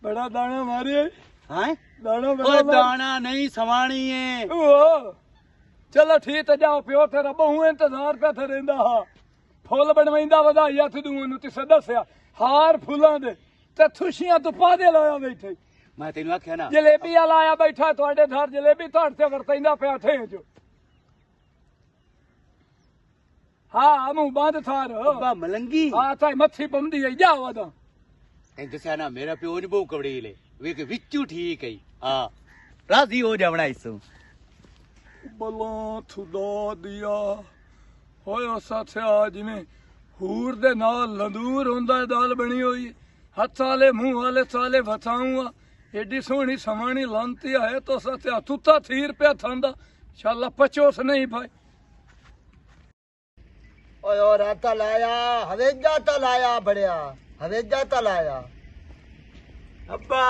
ਬੜਾ ਦਾਣਾ ਮਾਰਿਆ ਹਾਂ ਦਾਣਾ ਓ ਬੜਾ ਦਾਣਾ ਨਹੀਂ ਸਵਾਣੀ ਏ ਉਹ ਚਲੋ ਠੀਕ ਹੈ ਜਾਓ ਪਿਓ ਤੇਰਾ ਬਹੁ ਇੰਤਜ਼ਾਰ ਪੈ ਤੇ ਰਹਿੰਦਾ ਹਾਂ ਫੁੱਲ ਬਣਵਾਈਂਦਾ ਵਧਾਈ ਹੱਥ ਦੂਆਂ ਨੂੰ ਤੇ ਦੱਸਿਆ ਹਾਰ ਫੁੱਲਾਂ ਦੇ ਤੇ ਖੁਸ਼ੀਆਂ ਤੋਂ ਪਾਦੇ ਲਾਇਆ ਬੈਠੇ ਮੈਂ ਤੈਨੂੰ ਆਖਿਆ ਨਾ ਜਲੇਬੀ ਲਾਇਆ ਬੈਠਾ ਤੁਹਾਡੇ ਘਰ ਜਲੇਬੀ ਤੁਹਾਡੇ ਤੇ ਵਰਤੈਂਦਾ ਪਿਆ ਥੇ ਜੋ ਹਾਂ ਮੂੰਹ ਬੰਦ ਥਾਰ ਅੱਬਾ ਮਲੰਗੀ ਹਾਂ ਤਾਂ ਮੱਛੀ ਬੰਦੀ ਹੈ ਜਾ ਵਦਾ ਤੈਨੂੰ ਦੱਸਿਆ ਨਾ ਮੇਰਾ ਪਿਓ ਨੀ ਬਹੁ ਕਬੜੀਲੇ ਵੇਖ ਵਿੱਚੂ ਠੀਕ ਹੈ ਹਾਂ ਰਾਜ਼ੀ ਹੋ ਜਾਵਣਾ ਇਸੋਂ ਬਲਾਂ ਥੁਦਾ ਦਿਆ ਹੋਇਆ ਸਾਥਿਆ ਜਿਵੇਂ ਹੂਰ ਦੇ ਨਾਲ ਲੰਦੂਰ ਹੁੰਦਾ ਦਾਲ ਬਣੀ ਹੋਈ ਹੱਥ ਵਾਲੇ ਮੂੰਹ ਵਾਲੇ ਸਾਲੇ ਵਸਾਉਂਗਾ ਏਡੀ ਸੋਹਣੀ ਸਮਾਣੀ ਲੰਤੀ ਹੈ ਤੋ ਸਾਥਿਆ ਤੁੱਤਾ ਥੀਰ ਪਿਆ ਥੰਦਾ ਸ਼ਾਲਾ ਪਚੋਸ ਨਹੀਂ ਭਾਈ ਓਏ ਉਹ ਰਾਤਾ ਲਾਇਆ ਹਵੇਜਾ ਤਾਂ ਲਾਇਆ ਬੜਿਆ ਹਵੇਜਾ ਤਾਂ ਲਾਇਆ ਅੱਬਾ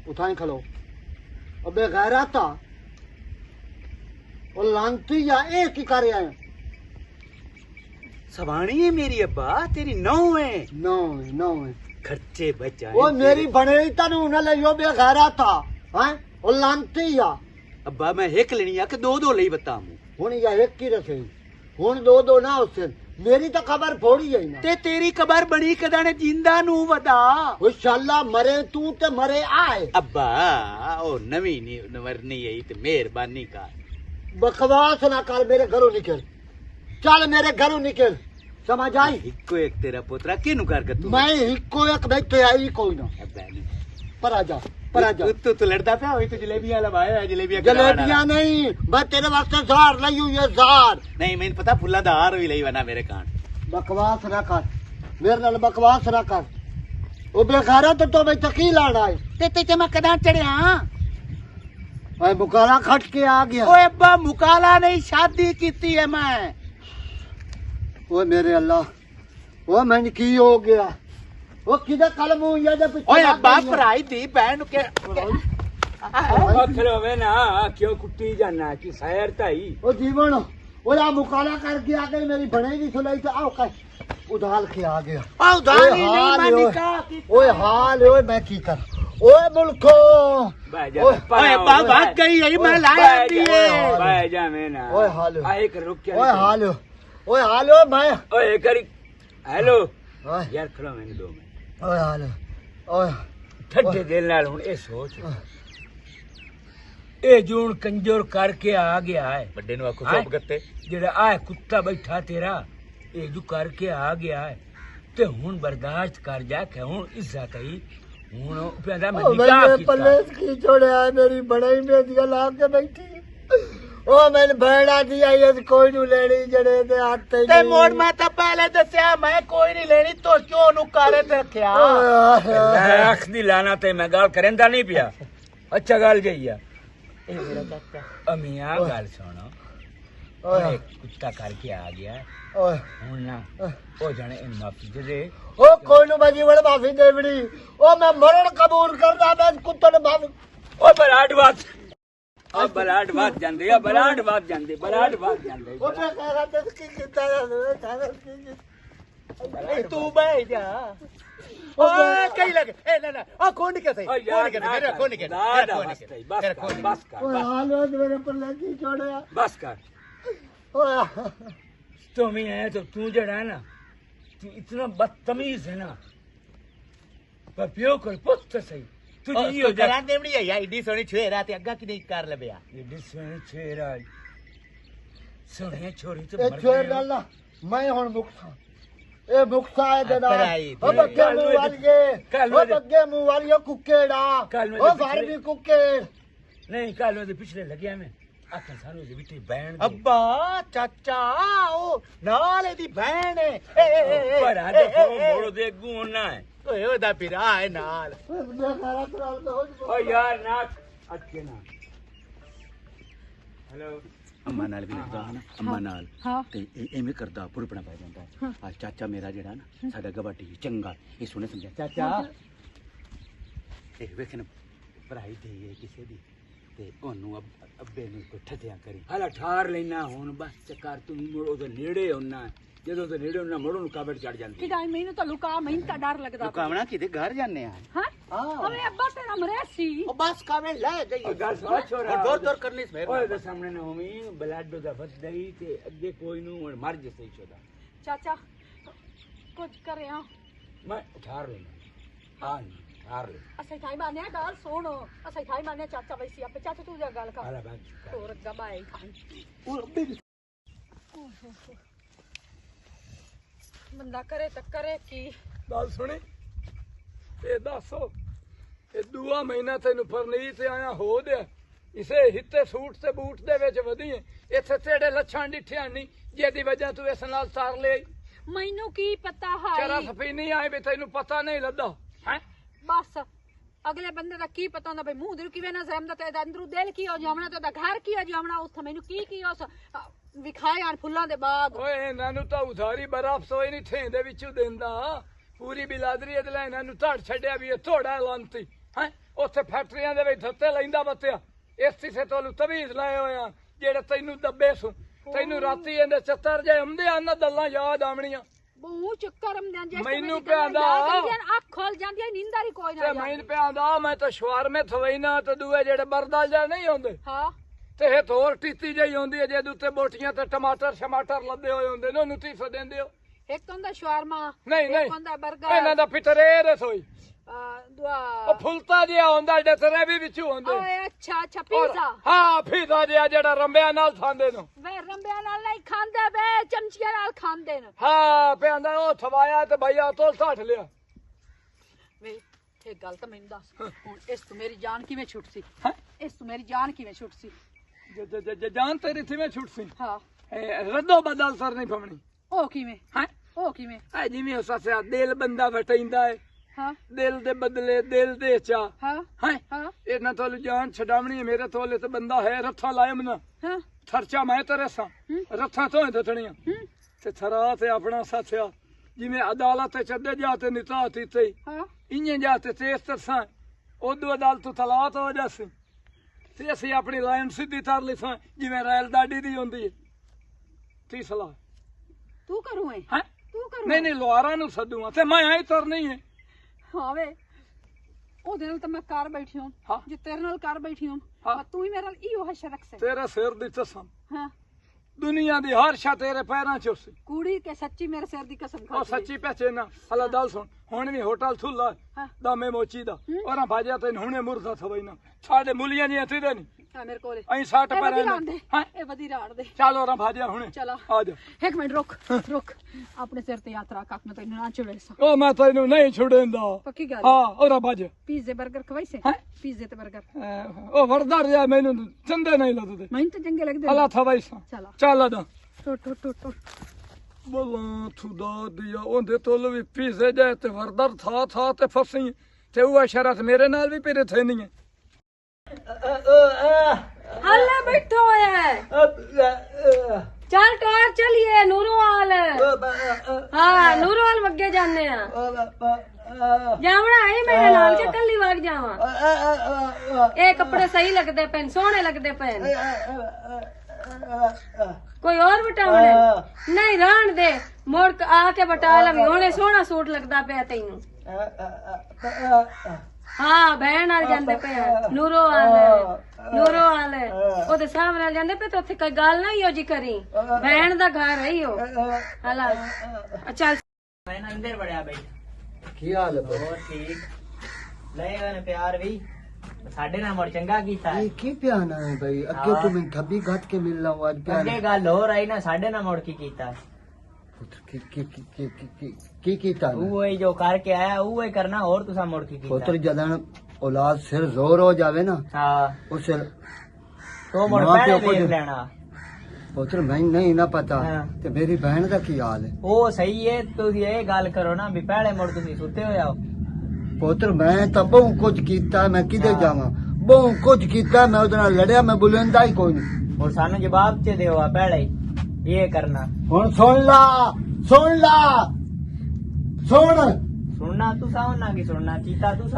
उठाए खलो अबे गैराता और लांती या एक ही कर आए सवाणी है मेरी अब्बा तेरी नौ है नौ है खर्चे बचाए वो मेरी बने तनु न ले यो बे गैराता हैं और लांती या अब्बा मैं एक लेनी है कि दो ले बताऊं हुन या एक की रखे हुन दो ना उससे मेरी तो खबर फोड़ी है ना ते तेरी कबर बड़ी कदाने जिंदा नू वदा वो शाला मरे तू ते मरे आए अब्बा ओ नवी नवरनी है ते मेहरबानी का बकवास ना कर मेरे घरों निकल चल मेरे घरों निकल समझ आई इको एक तेरा पोतरा किनु कर के तू मैं हिको एक बैठे आई कोई ना अब्बा पर आजा तू लड़ता पिया होई तो जलेबियां लवाया है जलेबियां नहीं मैं तेरे वास्ते जार लाई हुई है जार नहीं मैंने पता फुल्ला दा हार भी लई वना मेरे कान बकवास ना कर मेरे नाल बकवास ना कर ओ बेखारा तो मैं तकी लाना है ते मैं कदा चढ़िया ओए मुकाला खट के आ गया ओए अब्बा मुकाला नहीं शादी कीती है मैं ओए मेरे अल्लाह ओ मैंने की हो गया वो किधर कलम हुई है जब ओए अब्बा पढ़ाई दी बहन के आखिर होवे ना क्यों कुट्टी जाना कि सैर ताई ओ जीवन ओ या मुकाला करके आ गई मेरी बनेगी सुलाई तो आओ कह उधाल के आ गया ओ उधार ही नहीं हाल मैं ओए, निकाह की ओए हाल ओए मैं की कर ओए मुल्को ओए अब्बा भाग गई यही मैं लाया दिए बाय जा मैं ना ओए हाल आ एक रुक के ओए हाल मैं ओए करी हेलो ओए यार खड़ो मैंने 2 मिनट ओए हाल ओए ठड्डे दिल नाल हुन ए सोच ए जून कंजर करके आ गया है बड्डे नु आखो सब गत्ते जेड़ा आ कुत्ता बैठा तेरा ए जो करके आ गया है ਤੇ ਹੁਣ ਬਰਦਾਸ਼ਤ ਕਰ ਜਾ ਕਿ ਹੁਣ ਇੱਜ਼ਤ ਆਈ ਹੁਣ ਪਿਆਦਾ ਮੈਂ ਉਹ ਨਿਕਾਹ ਮੇਰੇ ਕੀਤਾ ਪੱਲੇ ਕੀ ਛੋੜਿਆ ਮੇਰੀ ਬੜਾਈ ਮੇਰੀਆਂ ਲਾ ਕੇ ਬੈਠੀ ਉਹ ਮੈਨੂੰ ਭੈੜਾ ਦੀ ਆਈ as ਕੋਈ ਨੂੰ ਲੈਣੀ ਜੜੇ ਤੇ ਹੱਥ ਹੀ ਤੇ ਮੋੜ ਮੈਂ ਤਾਂ ਪਹਿਲੇ ਦੱਸਿਆ ਮੈਂ ਕੋਈ ਨਹੀਂ ਲੈਣੀ ਤੋ ਕਿਉਂ ਨੂੰ ਕਾਰੇ ਤੇ ਰੱਖਿਆ ਲੱਖ ਦੀ ਲਾਣਾ ਤੇ ਮੈਂ ਗੱਲ ਕਰਦਾ ਨਹੀਂ ਪਿਆ ਅੱਛਾ ਗੱਲ ਜਈ ਆ ਇਹ ਮੇਰਾ ਚਾਚਾ ਅਮੀਆਂ ਗੱਲ ਸੁਣੋ ਓਏ ਕੁੱਤਾ ਕਰਕੇ ਆ ਗਿਆ ਓਏ ਹੁਣ ਨਾ ਉਹ ਜਾਣੇ ਇਹ ਮਾਫੀ ਦੇ ਦੇ ਉਹ ਕੋਈ ਨੂੰ ਬਾਜੀ ਵੜ ਮਾਫੀ ਦੇਵੜੀ ਉਹ ਮੈਂ ਮਰਨ ਕਬੂਲ ਕਰਦਾ ਮੈਂ ਕੁੱਤੇ ਨੂੰ ਮਾਫੀ ਓ ਬਲਾਡ ਬਾਤ ਆ ਬਲਾਡ ਬਾਤ ਜਾਂਦੇ ਆ ਬਲਾਡ ਬਾਤ ਜਾਂਦੇ ਉਹ ਮੈਂ ਕਹਿਆ ਤੇ ਕੀ ਕੀਤਾ ਮੈਂ ਕਹਿਆ ਕੀ ਤੂੰ ਬਹਿ ਜਾ ਓਏ ਕਈ ਲੱਗ ਇਹ ਨਾ ਆ ਖੋਣ ਕੇ ਸਹੀ ਖੋਣ ਕੇ ਮੇਰੇ ਖੋਣ ਕੇ ਬਸ ਕਰ ਓਏ ਹਾਲੋ ਮੇਰੇ ਪੱਲੇ ਕੀ ਛੋੜਿਆ ਬਸ ਕਰ ਓਏ तो मैं है तो तू जड़ा है ना तू इतना बदतमीज है ना पर प्यो कर पुत्र सही तू जी हो जा ਕਰਾਂ ਦੇਵੜੀ ਆ ਏਡੀ ਸੋਹਣੀ ਛੇਰਾ ਤੇ ਅੱਗਾ ਕਿ ਨਹੀਂ ਕਰ ਲਬਿਆ ये डिसवें छेरा सोने छोरी तो ਇਹ मर ਛੇੜ गई ਗੱਲ ਮੈਂ ਹੁਣ ਮੁਕਤਾ ਇਹ ਮੁਕਤਾ ਹੈ ਦੇ ਨਾਲ ਪਰਾਈ ਉਹ ਬੱਗੇ ਮੂੰਹ ਵਾਲੀਏ ਉਹ ਬੱਗੇ ਮੂੰਹ ਵਾਲੀਓ ਕੁੱਕੇੜਾ ਉਹ ਫਰ ਵੀ ਕੁੱਕੇੜ नहीं कल में पिछले लगे मैं आखन सानू दे बिटी बैंड ਅੱਬਾ ਚਾਚਾ ਉਹ ਨਾਲ ਇਹਦੀ ਭੈਣ ਏ पर आज मोड़ो दे गुना है ਓਏ ਉਹਦਾ ਭਰਾ ਹੈ ਨਾਲ ਮੈਂ ਸਾਰਾ ਤਰਾਲ ਤੋਂ ओ यार नाच अच्छे ना हेलो ਅੰਮਾ ਨਾਲ ਵੀ ਲੱਗਦਾ ਨਾ ਅੰਮਾ ਨਾਲ ਹਾਂ ਤੇ ਐਵੇਂ ਕਰਦਾ ਪੁਰਪਣਾ ਪੈ ਜਾਂਦਾ ਆ ਚਾਚਾ ਮੇਰਾ ਜਿਹੜਾ ਨਾ ਸਾਡਾ ਗਵਾਟੀ ਚੰਗਾ ਇਹ ਸੋਹਣੇ ਸਮਝਿਆ ਚਾਚਾ ਇਹ ਵੇਖਣ ਭਰਾਈ ਦੇ ਕਿਸੇ ਦੀ ਤੇ ਉਹਨੂੰ ਅੱਬੇ ਨੂੰ ਕੋਈ ਠੱਤਿਆ ਕਰੀ ਹਲਾ ਠਾਰ ਲੈਣਾ ਹੁਣ ਬਸ ਚੱਕਰ ਤੂੰ ਮੁੜੋ ਤੇ ਨੇੜੇ ਹੁੰਨਾ ਜਦੋਂ ਤੇ ਨੇੜੇ ਹੁੰਨਾ ਮੁੜੋ ਨੂੰ ਕਾਬੜ ਚੜ ਜਾਂਦੀ ਕਿਦਾਂ ਮੈਨੂੰ ਤਾਂ ਲੁਕਾ ਮੈਨੂੰ ਤਾਂ ਡਰ ਲੱਗਦਾ ਲੁਕਾਵਣਾ ਕਿਤੇ ਘਰ ਜਾਂਦੇ ਆ ਹਾਂ ਅਰੇ ਅੱਬਾ ਤੇਰਾ ਮਰਿਆ ਸੀ ਉਹ ਬਸ ਕਾਵੇਂ ਲੈ ਗਈ ਗੱਲ ਸੁਣ ਛੋਰਾ ਦੌਰ ਦੌਰ ਕਰਨੀ ਸਵੇਰ ਓਏ ਦੇ ਸਾਹਮਣੇ ਨਾ ਹੋਮੀ ਬਲੱਡ ਦਾ ਵੱਧਈ ਤੇ ਅੱਗੇ ਕੋਈ ਨੂੰ ਹੁਣ ਮਰ ਜੇ ਸਹੀ ਚੋਦਾ ਚਾਚਾ ਕੁਝ ਕਰਿਆ ਮੈਂ ਠਾਰ ਲੈਣਾ ਹਾਂ ਠਾਰ ਲੈ ਅਸਾਂ ਖਾਈ ਮਾਨੇ ਗੱਲ ਸੁਣ ਅਸਾਂ ਖਾਈ ਮਾਨੇ ਚਾਚਾ ਵੈਸੀ ਆਪੇ ਚਾਚਾ ਤੂੰ ਜਾ ਗੱਲ ਕਰ ਹਲਾ ਬਾਤ ਤੋਰ ਗਬਾਈ ਖਾਈ ਉਹ ਅੱਬੇ ਵੀ ਬੰਦਾ ਕਰੇ ਤਾਂ ਕਰੇ ਕੀ ਗੱਲ ਸੁਣੀ ਇਹ ਦੱਸੋ ਇਹ ਦੂਆ ਮਹੀਨਾ ਤੈਨੂੰ ਪਰਨੀਤ ਆਇਆ ਹੋ ਦਿਆ ਇਸੇ ਹਿੱਤੇ ਸੂਟ ਤੇ ਬੂਟ ਦੇ ਵਿੱਚ ਵਧੀਏ ਇੱਥੇ ਤੇੜੇ ਲੱਛਣ ਡਿੱਠਿਆ ਨਹੀਂ ਜਿਹਦੀ ਵਜ੍ਹਾ ਤੂੰ ਇਸ ਨਾਲ ਤਾਰ ਲਈ ਮੈਨੂੰ ਕੀ ਪਤਾ ਚਰਾ ਹੈ ਸਫੀ ਨਹੀਂ ਆਏ ਵੀ ਤੈਨੂੰ ਪਤਾ ਨਹੀਂ ਲੱਦਾ ਹੈ ਬਸ ਅਗਲੇ ਬੰਦੇ ਦਾ ਕੀ ਪਤਾ ਹੁੰਦਾ ਬਈ ਮੂੰਹ ਦੇ ਕਿਵੇਂ ਨਾ ਜ਼ਹਿਮਦਾ ਤੇ ਅੰਦਰੋਂ ਦਿਲ ਕੀ ਹੋ ਜਾਵਣਾ ਤੇ ਉਹਦਾ ਘਰ ਕੀ ਹੋ ਜਾਵਣਾ ਉੱਥੇ ਮੈਨੂੰ ਕੀ ਉਸ ਵਿਖਾਏ ਆਣ ਫੁੱਲਾਂ ਦੇ ਬਾਗ ਓਏ ਇਹਨਾਂ ਨੂੰ ਤਾਂ ਉਧਾਰੀ ਬਰਫ ਸੋਈ ਨਹੀਂ ਥੇਂ ਦੇ ਵਿੱਚੋਂ ਦਿੰਦਾ ਪੂਰੀ ਬਿਲਾਦਰੀ ਇਹਦੇ ਲੈ ਇਹਨਾਂ ਨੂੰ ਧੜ ਛੱਡਿਆ ਵੀ ਇਹ ਥੋੜਾ ਲਾਂਤੀ ਹੈ ਉੱਥੇ ਫੈਕਟਰੀਆਂ ਦੇ ਵਿੱਚ ਧੱਤੇ ਲੈਂਦਾ ਬੱਤਿਆ ਇਸ ਕਿਸੇ ਤੋਂ ਤਵੀਜ਼ ਲਾਏ ਹੋਇਆ ਜਿਹੜੇ ਤੈਨੂੰ ਦੱਬੇ ਸੂ ਤੈਨੂੰ ਰਾਤੀ ਇਹਦੇ ਚੱਤਰ ਜੇ ਹੁੰਦੇ ਆ ਨਾ ਦੱਲਾਂ ਯਾਦ ਆਵਣੀਆਂ ਮੂੰਹ ਚੱਕਰ ਆਉਂਦੇ ਜੇ ਮੈਨੂੰ ਪਿਆਂਦਾ ਅੱਖ ਖੋਲ ਜਾਂਦੀ ਹੈ ਨੀਂਦਰ ਹੀ ਕੋਈ ਨਾ ਤੇ ਮੈਨੂੰ ਪਿਆਂਦਾ ਮੈਂ ਤਾਂ ਸ਼ਵਾਰਮੇ ਥਵਈਨਾ ਤੇ ਦੂਏ ਜਿਹੜੇ ਬਰਦਾਲ ਜਾਂ ਨਹੀਂ ਹੁੰਦੇ ਹਾਂ ਤੇ ਇਹ ਥੋਰ ਟੀਤੀ ਜਿਹੀ ਹੁੰਦੀ ਹੈ ਜਿਹਦੇ ਉੱਤੇ ਬੋਟੀਆਂ ਤੇ ਟਮਾਟਰ ਲੱਦੇ ਹੋਏ ਹੁੰਦੇ ਨੇ ਉਹਨੂੰ ਤੀਫ ਦਿੰਦੇ ਹੋ ਇੱਕ ਹੁੰਦਾ ਸ਼ਵਾਰਮਾ ਨਹੀਂ ਇੱਕ ਹੁੰਦਾ 버ਗਰ ਇਹਨਾਂ ਦਾ ਪਿਤਰੇ ਰਸੋਈ ਦੁਆ ਉਹ ਫੁਲਤਾ ਜਿਹਾ ਹੁੰਦਾ ਡਸਰੇ ਵੀ ਵਿੱਚੋਂ ਹੁੰਦੇ ਓਏ ਅੱਛਾ ਪੀਜ਼ਾ ਹਾਂ ਪੀਜ਼ਾ ਜਿਹਾ ਜਿਹੜਾ ਰੰਬਿਆਂ ਨਾਲ ਖਾਂਦੇ ਨੇ ਵੇ ਰੰਬਿਆਂ ਨਾਲ ਨਹੀਂ ਖਾਂਦੇ ਵੇ ਚਮਚੀਆਂ ਨਾਲ ਖਾਂਦੇ ਨੇ ਹਾਂ ਪਿਆਂਦਾ ਉਹ ਥਵਾਇਆ ਤੇ ਭਈਆ ਤੋਂ ਸਾਠ ਲਿਆ ਵੇ ਇਹ ਗੱਲ ਤਾਂ ਮੈਨੂੰ ਦੱਸ ਹੁਣ ਇਸ ਤੋਂ ਮੇਰੀ ਜਾਨ ਕਿਵੇਂ ਛੁੱਟ ਸੀ ਹੈਂ? ਇਸ ਤੋਂ ਮੇਰੀ ਜਾਨ ਕਿਵੇਂ ਛੁੱਟ ਸੀ ਜਾਨ ਤੇਰੀ ਥਿਵੇਂ ਛੁੱਟ ਸੀ ਹਾਂ ਰੱਦੋ ਬਦਲ ਸਰ ਨਹੀਂ ਫਮਣੀ ਉਹ ਕਿਵੇਂ ਹੈ ਉਹ ਕਿਵੇਂ ਐ ਜਿਵੇਂ ਉਸ ਸਸਿਆ ਦਿਲ ਬੰਦਾ ਵਟਾਈਂਦਾ ਏ ਹਾਂ ਦਿਲ ਦੇ ਬਦਲੇ ਦਿਲ ਦੇ ਚਾ ਹਾਂ ਹੈ ਹਾਂ ਇਹਨਾਂ ਤੋਂ ਜਾਨ ਛਡਾਵਣੀ ਹੈ ਮੇਰੇ ਤੋਲੇ ਤੇ ਬੰਦਾ ਹੈ ਰੱਥਾ ਲਾਇਮ ਨਾ ਹਾਂ ਖਰਚਾ ਮੈਂ ਤੇਰੇ ਸਾਂ ਰੱਥਾਂ ਤੋਂ ਦਥਣੀਆਂ ਤੇ ਥਰਾ ਤੇ ਆਪਣਾ ਸਾਥਿਆ ਜਿਵੇਂ ਅਦਾਲਤ ਤੇ ਚੱਦੇ ਜਾ ਤੇ ਨਿਤਾ ਤੀਤੇ ਹਾਂ ਇੰਨੇ ਜਾ ਤੇ ਤੇਸ ਤਰਸਾਂ ਉਦੋਂ ਅਦਾਲਤ ਤਲਾਤ ਹੋ ਜਾਸੀ ਤੇ ਅਸੀਂ ਆਪਣੀ ਲਾਈਨ ਸਿੱਧੀ ਕਰ ਲਿਸਾਂ ਜਿਵੇਂ ਰੈਲ ਦਾਡੀ ਦੀ ਹੁੰਦੀ ਹੈ ਕੀ ਸਲਾਹ ਤੂੰ ਕਰੂ ਹੈ ਹੈ ਤੂੰ ਕਰੂ ਨਹੀਂ ਲੋਹਾਰਾਂ ਨੂੰ ਸੱਦੂਆਂ ਤੇ ਮੈਂ ਆਈ ਤੁਰ ਨਹੀਂ ਹੈ ਹਾਂ ਵੇ ਉਹਦੇ ਨਾਲ ਤਾਂ ਮੈਂ ਘਰ ਬੈਠੀ ਹਾਂ ਹਾਂ। ਜੇ ਤੇਰੇ ਨਾਲ ਘਰ ਬੈਠੀ ਹਾਂ ਹਾਂ। ਤੂੰ ਹੀ ਮੇਰੇ ਨਾਲ ਇਹੋ ਹੱਸ਼ ਰੱਖ ਸੇ ਤੇਰੇ ਸਿਰ ਦੀ ਕਸਮ ਹਾਂ ਦੁਨੀਆ ਦੀ ਹਰ ਸ਼ਾ ਤੇਰੇ ਪੈਰਾਂ 'ਚ ਸੀ ਕੁੜੀ ਕੇ ਸੱਚੀ ਮੇਰੇ ਸਿਰ ਦੀ ਕਸਮ ਖਾ ਉਹ ਸੱਚੀ ਪਹਿਚਾਨਾ ਹਲਾ ਦਲ ਸੁਣ ਹੁਣ ਵੀ ਹੋਟਲ ਥੁੱਲਾ ਹਾਂ। ਦਾਮੇ ਮੋਚੀ ਦਾ ਉਹਨਾਂ ਭਾਜਿਆ ਤੈਨੂੰ ਹੁਣੇ ਮੁਰਦਾ ਥਵਈ ਨਾ ਸਾਡੇ ਮੁੱਲੀਆਂ ਨਹੀਂ ਇੱਥੇ ਦੇ ਨਹੀਂ ਹਾਂ ਮੇਰੇ ਕੋਲ ਅਸੀਂ 60 ਪਰ ਹਾਂ ਇਹ ਵਧੀ ਰਾੜ ਦੇ ਚੱਲ ਉਹਨਾਂ ਭਾਜਿਆ ਹੁਣੇ ਚਲੋ ਆ ਜਾ ਇੱਕ ਮਿੰਟ ਰੁਕ ਆਪਣੇ ਸਿਰ ਤੇ ਯਾਤਰਾ ਕੱਕ ਮੈਂ ਤੈਨੂੰ ਨਾ ਚੜੇਸਾ ਉਹ ਮੈਂ ਤੈਨੂੰ ਨਹੀਂ ਛੁੜੇਂਦਾ ਪੱਕੀ ਗੱਲ ਹਾਂ ਉਹਦਾ ਭਾਜ ਪੀਜ਼ੇ 버ਗਰ ਖਵਾਈ ਸੇ ਹੈਂ? ਪੀਜ਼ੇ ਤੇ 버ਗਰ ਉਹ ਵਰਦਾ ਰਿਆ ਮੈਨੂੰ ਚੰਦੇ ਨਹੀਂ ਲੱਗਦੇ ਮੈਨੂੰ ਤਾਂ ਚੰਗੇ ਲੱਗਦੇ ਅਲਾ ਥਵਈ ਸਾ ਚਲੋ ਚੱਲ ਆ ਜਾ ਟੁੱਟ ਬੋਲਾਂ ਥੁਦਾ ਦਿਆ ਉਹਦੇ ਤੋਲ ਵੀ ਪੀਸੇ ਜਾਏ ਤੇ ਵਰਦਰ ਥਾ ਤੇ ਫਸੀ ਤੇ ਉਹ ਸ਼ਰਤ ਮੇਰੇ ਨਾਲ ਵੀ ਪੇਰੇ ਥੇ ਨਹੀਂ हल्ला बैठो है चल टोर चलिए नूरोवाल हाँ नूरोवाल वगे जाने जावना है मेरे नाल के कल्ली वग जावा ये कपड़े सही लगते पेन सोहने लगते पेन कोई और बटावने नहीं रहन दे मोड़ आके बटा लवी होने सोहना सूट लगता पे तैनू हाँ बहन नाल जांदे पे ਨੂਰੋ ਵਾਲੇ ਉਹਦੇ ਸਾਹਮਣੇ ਨਾਲ ਜਾਂਦੇ ਪਏ ਤੇ ਉੱਥੇ ਕੋਈ ਗੱਲ ਨਾ ਹੀ ਜੀ ਕਰੀ ਬਹਿਣ ਦਾ ਘਰ ਹੈ ਹੀ ਉਹ ਹਲਾ ਚੱਲ ਮੈਂ ਅੰਦਰ ਵੜਿਆ ਬਈ ਕੀ ਹਾਲ ਹੈ ਬਹੁਤ ਠੀਕ ਲੈ ਗਏ ਪਿਆਰ ਵੀ ਸਾਡੇ ਨਾਲ ਮੋੜ ਚੰਗਾ ਕੀਤਾ ਇਹ ਕੀ ਪਿਆਨਾ ਹੈ ਭਾਈ ਅੱਗੇ ਤੂੰ ਮੈਨੂੰ ਥੱਬੀ ਘੱਟ ਕੇ ਮਿਲ ਲਾ ਅੱਜ ਪਿਆਰ ਅੱਗੇ ਗੱਲ ਹੋ ਰਹੀ ਨਾ ਸਾਡੇ ਨਾਲ ਮੋੜ ਕੀ ਕੀਤਾ ਕੀ ਕੀਤਾ ਉਹ ਹੀ ਜੋ ਕਰਕੇ ਆਇਆ ਉਹ ਹੀ ਕਰਨਾ ਹੋਰ ਤੁਸੀਂ ਮੋੜ ਕੀ ਕੀਤਾ ਪੁੱਤਰ ਜਦਨ औलाद सिर जोर हो जावे ना हाँ उस तो मोड़ मां पहले प्यो को देख जो- लेना पुत्र मैं नहीं ना पता हाँ। ते मेरी बहन का की हाल है ਉਹ ਸਹੀ ਹੈ ਤੁਸੀਂ ਇਹ ਗੱਲ ਕਰੋ ਨਾ ਵੀ ਪਹਿਲੇ ਮੁੜ ਤੁਸੀਂ ਸੁੱਤੇ ਹੋ ਜਾਓ पुत्र मैं तो बहु कुछ कीता मैं किधे हाँ। जावा बहु कुछ कीता मैं उधर लड़िया मैं बुलंदा ही कोई नहीं और ਸਾਨੂੰ ਜਵਾਬ ਚ ਦਿਓ ਆ ਪਹਿਲੇ ਹੀ ਇਹ ਕਰਨਾ हुन सुन ला सुन ਸੁਣਨਾ ਤੂੰ ਨਾ ਕੀ ਸੁਣਨਾ ਕੀਤਾ ਤੂੰ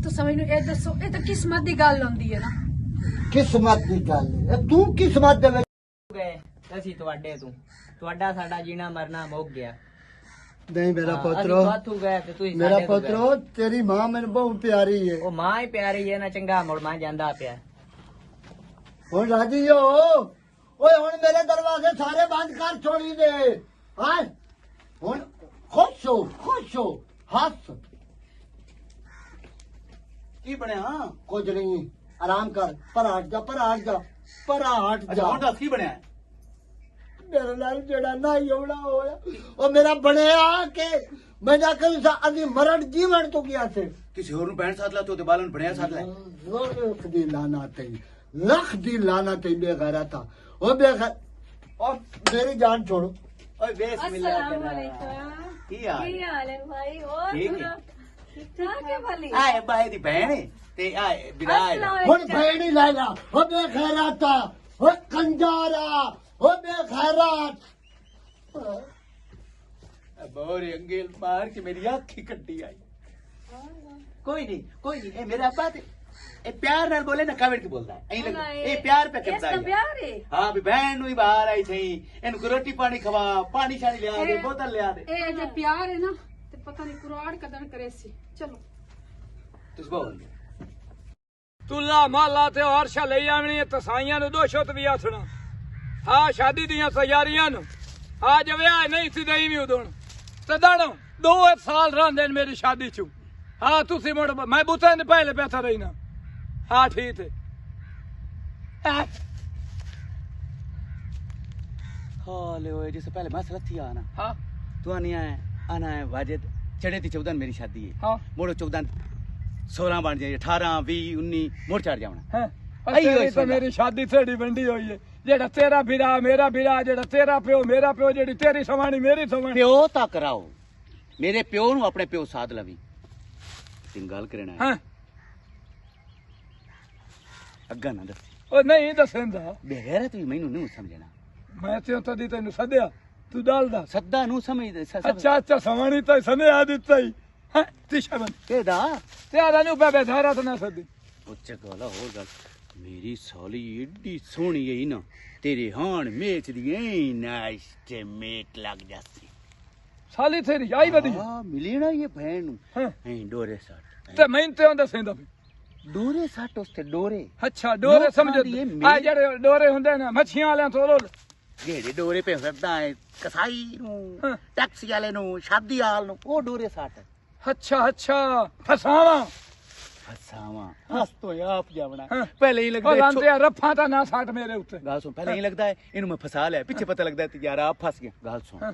ਤੂੰ ਸਮਝ ਨੂੰ ਇਹ ਦੱਸੋ ਇਹ ਤਾਂ ਕਿਸਮਤ ਦੀ ਗੱਲ ਹੁੰਦੀ ਹੈ ਨਾ किस्मत की गल है तू किस्मत दे विच ਗਏ ਅਸੀਂ ਤੁਹਾਡੇ ਤੋਂ ਤੁਹਾਡਾ ਸਾਡਾ ਜੀਣਾ ਮਰਨਾ ਮੁੱਕ ਗਿਆ नहीं मेरा ਅਸੀਂ पुत्रो ਤੁਹਾਥੋਂ ਗਏ ਤੇ ਤੁਸੀਂ मेरा ਸਾਡੇ ਤੋਂ ਗਏ। पुत्रो तेरी मां मेरे बहु प्यारी है ਉਹ ਮਾਂ ਹੀ ਪਿਆਰੀ ਹੈ ਨਾ ਚੰਗਾ ਮੁੜ ਮਾਂ ਜਾਂਦਾ ਪਿਆ हुन राजी हो ओए हुन मेरे दरवाजे सारे बंद कर छोड़ी दे हां हुन खुश हो हंस ਕੀ ਬਣਿਆ कुछ नहीं आराम कर पर हट जा ਅੱਛਾ ਹੁਣ ਦੱਸ ਕੀ ਬਣਿਆ मेरे नाल जेड़ा ना ही होना होया ओ मेरा बनया के मैं ना कभी सा अभी मरण जीवन तो किया से ਕਿਸੇ ਹੋਰ ਨੂੰ ਪੈਣ ਸਾਥ ਲਾ ਤੋ ਤੇ ਬਾਲਨ ਬਣਿਆ ਸਾਥ ਲੈ लख दी लाना ते बेगैरा था ओ बेगैर और मेरी जान छोड़ो ਓਏ ਬਿਸਮਿਲ੍ਲਾ अस्सलाम वालेकुम ਕੀ ਹਾਲ ਕੀ ਹਾਲ ਹੈ ਭਾਈ ਹੋਰ ਠੀਕ है। ठीक ठाक है भली ਆਏ ਬਾਈ ਦੀ ਭੈਣ ਏ ਤੇ ਆਏ ਵਿਰਾਜ हुन भेड़ ही लाया ओ बेगैरा था ओ कंजारा ओ बेगैरा ਬੋਰੇ ਅੰਗੇਲ ਮਾਰ ਕੇ ਮੇਰੀ ਅੱਖ ਹੀ ਕੱਢੀ ਆਈ ਕੋਈ ਨਹੀਂ ਇਹ ਮੇਰਾ ਅੱਬਾ ਤੇ ਇਹ ਪਿਆਰ ਨਾਲ ਬੋਲੇ ਨਾ ਕਵਿੜ ਕੇ ਬੋਲਦਾ ਹੈ ਐਂ ਲੱਗਾ ਇਹ ਪਿਆਰ पे किसका करता है प्यार है ਹਾਂ ਵੀ ਭੈਣ ਨੂੰ ਹੀ ਬਾਹਰ ਆਈ ਥਈ ਇਹਨੂੰ ਕੋਈ ਰੋਟੀ ਪਾਣੀ ਖਵਾ ਪਾਣੀ ਛਾਣੀ ਲਿਆ ਦੇ ਬੋਤਲ ਲਿਆ ਦੇ ਇਹ ਜੇ ਪਿਆਰ ਹੈ ਨਾ ਤੇ ਪਤਾ ਨਹੀਂ ਕੁਰਾੜ ਕਦਨ ਕਰੇ ਸੀ ਚਲੋ ਤੁਸੀਂ ਬੋਲ ਤੁਲਾ ਮਾਲਾ ਤੇ ਹਰਸ਼ਾ ਲਈ ਆਵਣੀ ਹੈ ਤਸਾਈਆਂ ਨੂੰ ਦੋ ਸ਼ੁੱਤ ਵੀ ਆਸਣਾ ਹਾਂ ਸ਼ਾਦੀ ਦੀਆਂ ਤਿਆਰੀਆਂ ਨੂੰ ਆ ਜਵੇ ਨਹੀਂ ਸੀ ਦਈ ਵੀ ਉਦੋਂ ਤੇ ਦਾਣੋ 2 ਸਾਲ ਰਹਿੰਦੇ ਨੇ ਮੇਰੀ ਸ਼ਾਦੀ ਚ ਹਾਂ ਤੁਸੀਂ ਮੁੜ ਮੈਂ ਬੁੱਤਾਂ ਦੇ ਪਹਿਲੇ ਬੈਠਾ ਰਹਿਣਾ ਹਾਂ ਠੀਕ ਹੈ हाले ओए जैसे पहले मसला थी आना ਹਾਂ तू आनी आना है वाजिद चढ़े थी 14 मेरी शादी है ਹਾਂ मोड़ो 14 16 बन जाए 18 20 19 मोड़ चढ़ जावना ਹੈ ਆਈ ਹੋਈ ਤਾਂ ਸੁਣ ਲਾ। ਮੇਰੀ ਸ਼ਾਦੀ ਥੇੜੀ ਵੰਡੀ ਹੋਈ ਹੈ ਜਿਹੜਾ ਤੇਰਾ ਵੀਰਾ ਮੇਰਾ ਵੀਰਾ ਜਿਹੜਾ ਤੇਰਾ ਪਿਓ ਮੇਰਾ ਪਿਓ ਜਿਹੜੀ ਤੇਰੀ ਸਵਾਣੀ ਮੇਰੀ ਸਵਾਣੀ प्यो तक कराओ मेरे प्यो नु अपने प्यो साथ लवी तीन गल करना है ਹਾਂ अग्गा ना दस ਉਹ ਨਹੀਂ ਦੱਸਦਾ बेगैरत भी मैनू नहीं समझना ਮੈਂ ਤੇ ਤਦੀ ਤੈਨੂੰ ਸੱਦਿਆ ਤੂੰ ਡਾਲਦਾ सद्दा नु समझ ਅੱਛਾ ਅੱਛਾ ਸਵਾਣੀ ਤਾਂ ਸਨੇਹਾ ਦਿੱਤਾ ਹੀ ਹੈ ਤਿਸ਼ਵਨ केदा ਤੇਰਾ ਨੂੰ ਬੇਬੇ ਧਾਰਾ ਤਾਂ ਨਾ ਸੱਦੀ ਉੱਚ ਗਾਲਾ ਹੋਰ ਗੱਲ ਮੇਰੀ ਸਾਲੀ ਏਡੀ ਸੋਹਣੀ ਹੈ ਨਾ ਤੇਰੇ ਹਾਣ ਮੇਚ ਦੀ ਐ ਨਾਈਸਟੀਮੇਟ ਲੱਗ ਜਾਸੀ ਸਾਲੀ ਤੇਰੀ ਆਈ ਵਧੀਆ ਹਾਂ ਮਿਲੀ ਨਾ ਇਹ ਭੈਣ ਨੂੰ ਹਾਂ ਐ ਡੋਰੇ ਸੱਟ ਤੇ ਮੈਂ ਤੇ ਹੁੰਦਾ ਸੈਂਦਾ ਵੀ ਡੋਰੇ ਸੱਟ ਉਸਤੇ ਡੋਰੇ ਅੱਛਾ ਡੋਰੇ ਲੋਕਾਂ ਸਮਝ ਦੀ ਇਹ ਆ ਮੇਰੀ- ਜਿਹੜੇ ਡੋਰੇ ਹੁੰਦੇ ਨੇ ਮੱਛੀਆਂ ਵਾਲਿਆਂ ਤੋਂ ਲੋ ਜਿਹੜੇ ਡੋਰੇ ਪੇ ਫਿਰਦਾ ਹੈ ਕਸਾਈ ਹਾਂ। ਨੂੰ ਟੈਕਸੀ ਵਾਲੇ ਨੂੰ ਸ਼ਾਦੀ ਵਾਲ ਨੂੰ ਉਹ ਡੋਰੇ ਸੱਟ ਅੱਛਾ ਅੱਛਾ ਫਸਾਵਾ ਫਸਾਵਾਂ ਹੱਸ ਤੋਂ ਆਪ ਜਾਵਣਾ ਹਾਂ। ਪਹਿਲੇ ਹੀ ਉਹ ਲੱਗਦਾ ਲਾਂਦੇ ਆ ਰੱਫਾਂ ਤਾਂ ਨਾ ਛੱਡ ਮੇਰੇ ਉੱਤੇ ਗੱਲ ਸੁਣ ਪਹਿਲੇ ਹੀ ਲੱਗਦਾ ਹੈ ਇਹਨੂੰ ਮੈਂ ਫਸਾ ਲਿਆ ਪਿੱਛੇ ਪਤਾ ਲੱਗਦਾ ਹੈ ਯਾਰ ਆਪ ਫਸ ਗਿਆ ਗੱਲ ਸੁਣ ਹਾਂ।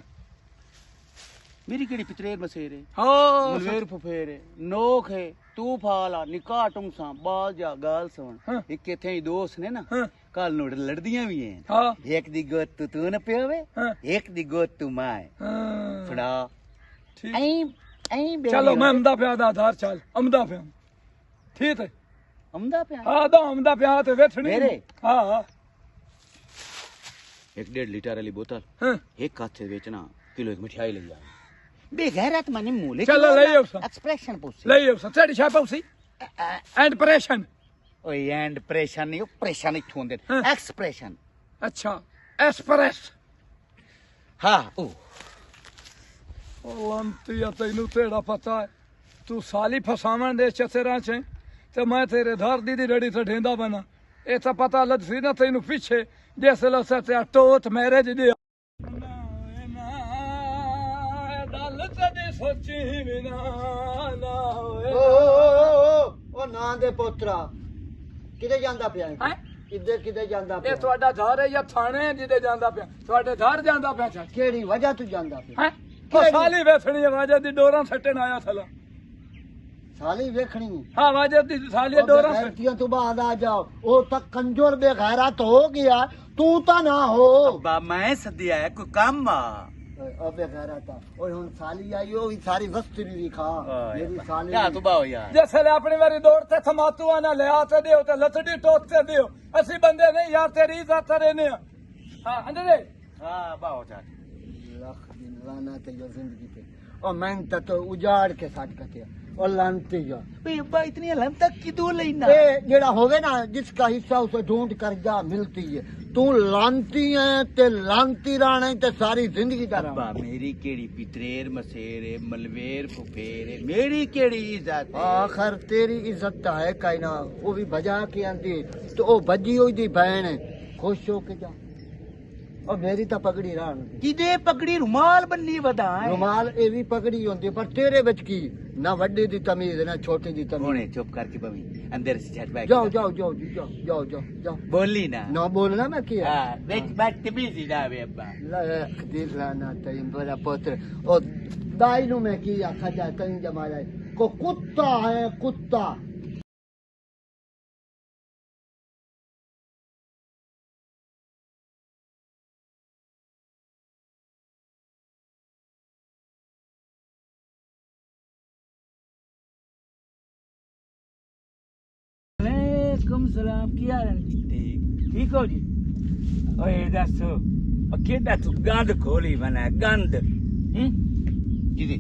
ਮੇਰੀ ਕਿਹੜੀ ਪਿਤਰੇਰ ਮਸੇਰੇ ਹੋ ਮਲਵੇਰ ਫੁਫੇਰੇ ਨੋਖ ਹੈ ਤੂੰ ਫਾਲਾ ਨਿਕਾਹ ਟੁੰਸਾਂ ਬਾਲ ਜਾ ਗੱਲ ਸੁਣ ਹਾਂ। ਇੱਕ ਇੱਥੇ ਹੀ ਦੋਸਤ ਨੇ ਨਾ ਹਾਂ। ਕੱਲ ਨੂੰ ਲੜਦੀਆਂ ਵੀ ਐ ਹਾਂ ਇੱਕ ਦੀ ਗੋਤ ਤੂੰ ਨਾ ਪਿਆਵੇ ਹਾਂ। ਇੱਕ ਦੀ ਗੋਤ ਤੂੰ ਮੈਂ ਹਾਂ ਫੜਾ ਠੀਕ ਐਂ ਚਲੋ ਮੈਂ ਅਮਦਾ ਪਿਆ ਦਾ ਆਧਾਰ ਚੱਲ ਅਮਦਾ ਪਿਆ ਠੀਕ ਹੈ ਅਮਦਾ ਪਿਆ ਹਾਂ ਦਾ ਅਮਦਾ ਪਿਆ ਤੇ ਵੇਖਣੀ ਮੇਰੇ? ਹਾਂ 1.5 ਲੀਟਰ ਵਾਲੀ ਬੋਤਲ ਹਾਂ ਇੱਕ ਹੱਥ ਦੇ ਵਿੱਚ ਨਾ ਕਿਲੋ ਇੱਕ ਮਠਿਆਈ ਲੈ ਜਾ ਬੇਗੈਰਤ ਮਨੇ ਮੂਲੇ ਚਲੋ ਲੈ ਆਓ ਸਾ ਐਕਸਪ੍ਰੈਸ਼ਨ ਪੁੱਛ ਲੈ ਆਓ ਸਾ ਤੇਰੀ ਛਾਪਾ ਸੀ ਐਂਡ ਪ੍ਰੈਸ਼ਨ ਓਏ ਐਂਡ ਪ੍ਰੈਸ਼ਨ ਨਹੀਂ ਉਹ ਪ੍ਰੈਸ਼ਨ ਇੱਥੋਂ ਹੁੰਦੇ ਹਾਂ। ਐਕਸਪ੍ਰੈਸ਼ਨ ਅੱਛਾ ਐਸਪ੍ਰੈਸ ਹਾਂ ਉਹ ਉਹ ਲੰਤੀਆ ਤੈਨੂੰ ਤੇੜਾ ਪਤਾ ਹੈ ਤੂੰ ਸਾਲੀ ਫਸਾਵਣ ਦੇ ਚਤਰਾਂ ਚ ਤੇ ਮੈਂ ਤੇਰੇ ਧਰਦੀ ਦੀ ਰੜੀ ਤੇ ਢੇਂਦਾ ਬਣਾ ਇਹ ਤਾਂ ਪਤਾ ਲੱਗ ਸੀ ਨਾ ਤੈਨੂੰ ਪਿੱਛੇ ਜਿਸ ਲਸੇ ਤੇ ਟੋਟ ਮੈਰਿਜ ਦੀ ਗੱਲ ਤੇ ਸੋਚੀ ਵੀ ਨਾ ਹੋਏ ਉਹ ਨਾਂ ਦੇ ਪੋਤਰਾ ਕਿਤੇ ਜਾਂਦਾ ਪਿਆ ਹੈਂ? ਕਿਤੇ ਜਾਂਦਾ ਇਹ ਪਿਆ ਤੁਹਾਡਾ ਘਰ ਹੈ ਜਾਂ ਥਾਣੇ ਜਿਹਦੇ ਜਾਂਦਾ ਪਿਆ ਤੁਹਾਡੇ ਘਰ ਜਾਂਦਾ ਪਿਆ ਚਾਚਾ ਕਿਹੜੀ ਵਜ੍ਹਾ ਤੂੰ ਜਾਂਦਾ ਪਿਆ ਹੈ ਉਹ ਸਾਲੀ ਵੇਖਣੀ ਆਵਾਜ਼ਾਂ ਦੀ ਡੋਰਾਂ ਸੱਟਣ ਆਇਆ ਥਲਾ ਸਾਲੀ ਵੇਖਣੀ ਹਾਂ ਆਵਾਜ਼ਾਂ ਦੀ ਸਾਲੀ ਡੋਰਾਂ ਸੱਟ ਬੇਗੈਰਤੀਆਂ ਤੋਂ ਬਾਅਦ ਆ ਜਾਓ ਉਹ ਤਾਂ ਕੰਜਰ ਬੇਗੈਰਤ ਹੋ ਗਿਆ ਤੂੰ ਤਾਂ ਨਾ ਹੋ ਬਾ ਮੈਂ ਸੱਦਿਆ ਹੈ ਕੋਈ ਕੰਮ ਆ ਅਬੇ ਗੈਰਤ ਓਏ ਹੁਣ ਸਾਲੀ ਆਈ ਉਹ ਵੀ ਸਾਰੀ ਵਸਤੀ ਵੀ ਦਿਖਾ ਮੇਰੀ ਸਾਲੀ ਯਾ ਤੂੰ ਬਾਓ ਯਾਰ ਜਿਸਲੇ ਆਪਣੀ ਵਾਰੀ ਦੌੜ ਤੇ ਥਮਾਤੂਆ ਨਾ ਲਿਆ ਤੇ ਦਿਓ ਤੇ ਲੱਤੜੀ ਟੋਕ ਤੇ ਦਿਓ ਅਸੀਂ ਬੰਦੇ ਨਹੀਂ ਯਾਰ ਤੇਰੀ ਇੱਜ਼ਤ ਰਹਿਨੇ ਹਾਂ ਅੰਦਰ ਹਾਂ ਬਾਓ ਜਾ ਲੱਖ ਦਿਨ ਰਾਨਾ ਤੇ ਜੋ ਜ਼ਿੰਦਗੀ ਤੇ ਉਹ ਮੈਂ ਤਾਂ ਉਜਾੜ ਕੇ ਸਾਟ ਕਟਿਆ ਉਹ ਲਾਂਤੀ ਜਾ ਬਈ ਬਾ ਇਤਨੀ ਹਲਮ ਤੱਕ ਕਿਦੋਂ ਲੈਣਾ ये जेड़ा होवे ना जिसका हिस्सा उसे ढूंढ कर जा मिलती है तू लांती है ते लांती रहना ते सारी जिंदगी का ਅੱਬਾ ਮੇਰੀ ਕਿਹੜੀ ਪਿਤਰੇਰ ਮਸੇਰੇ ਮਲਵੇਰ ਫੁਫੇਰੇ ਮੇਰੀ ਕਿਹੜੀ ਇੱਜ਼ਤ ਹੈ? आखिर तेरी इज्जत तो है कहीं ना वो भी बजा के आंदी तो वो भजी हुई दी बहन है खुश हो के जा और मेरी तो पगड़ी रहन दी ਕਿਦੇ ਪਗੜੀ ਰੁਮਾਲ ਬੰਨੀ ਵਦਾ ਹੈ रुमाल ये भी पगड़ी होती पर तेरे बच की ना वड्डी दी तमीज ना छोटी दी तमीज ਹੁਣੇ ਚੁੱਪ ਕਰਕੇ ਬਵੀ ਅੰਦਰ ਸੇ ਛੱਡ ਬੈਠ जाओ जाओ जाओ जी, जाओ जाओ जाओ जाओ ਬੋਲੀ ਨਾ ना बोलना मैं किया ਹਾਂ ਵਿੱਚ ਬੱਤ ਬਿਜ਼ੀ ਜਾਵੇ ਅੱਬਾ लाख दिल लाना तईन बड़ा पुत्र और दाई नु में की आखा जा तईन जमाला को कुत्ता है कुत्ता वालेकुम सलाम की हाल है ठीक हो जी ओए दसो केड़ा तू गंद खोली बना गंद ਕਿਦੇ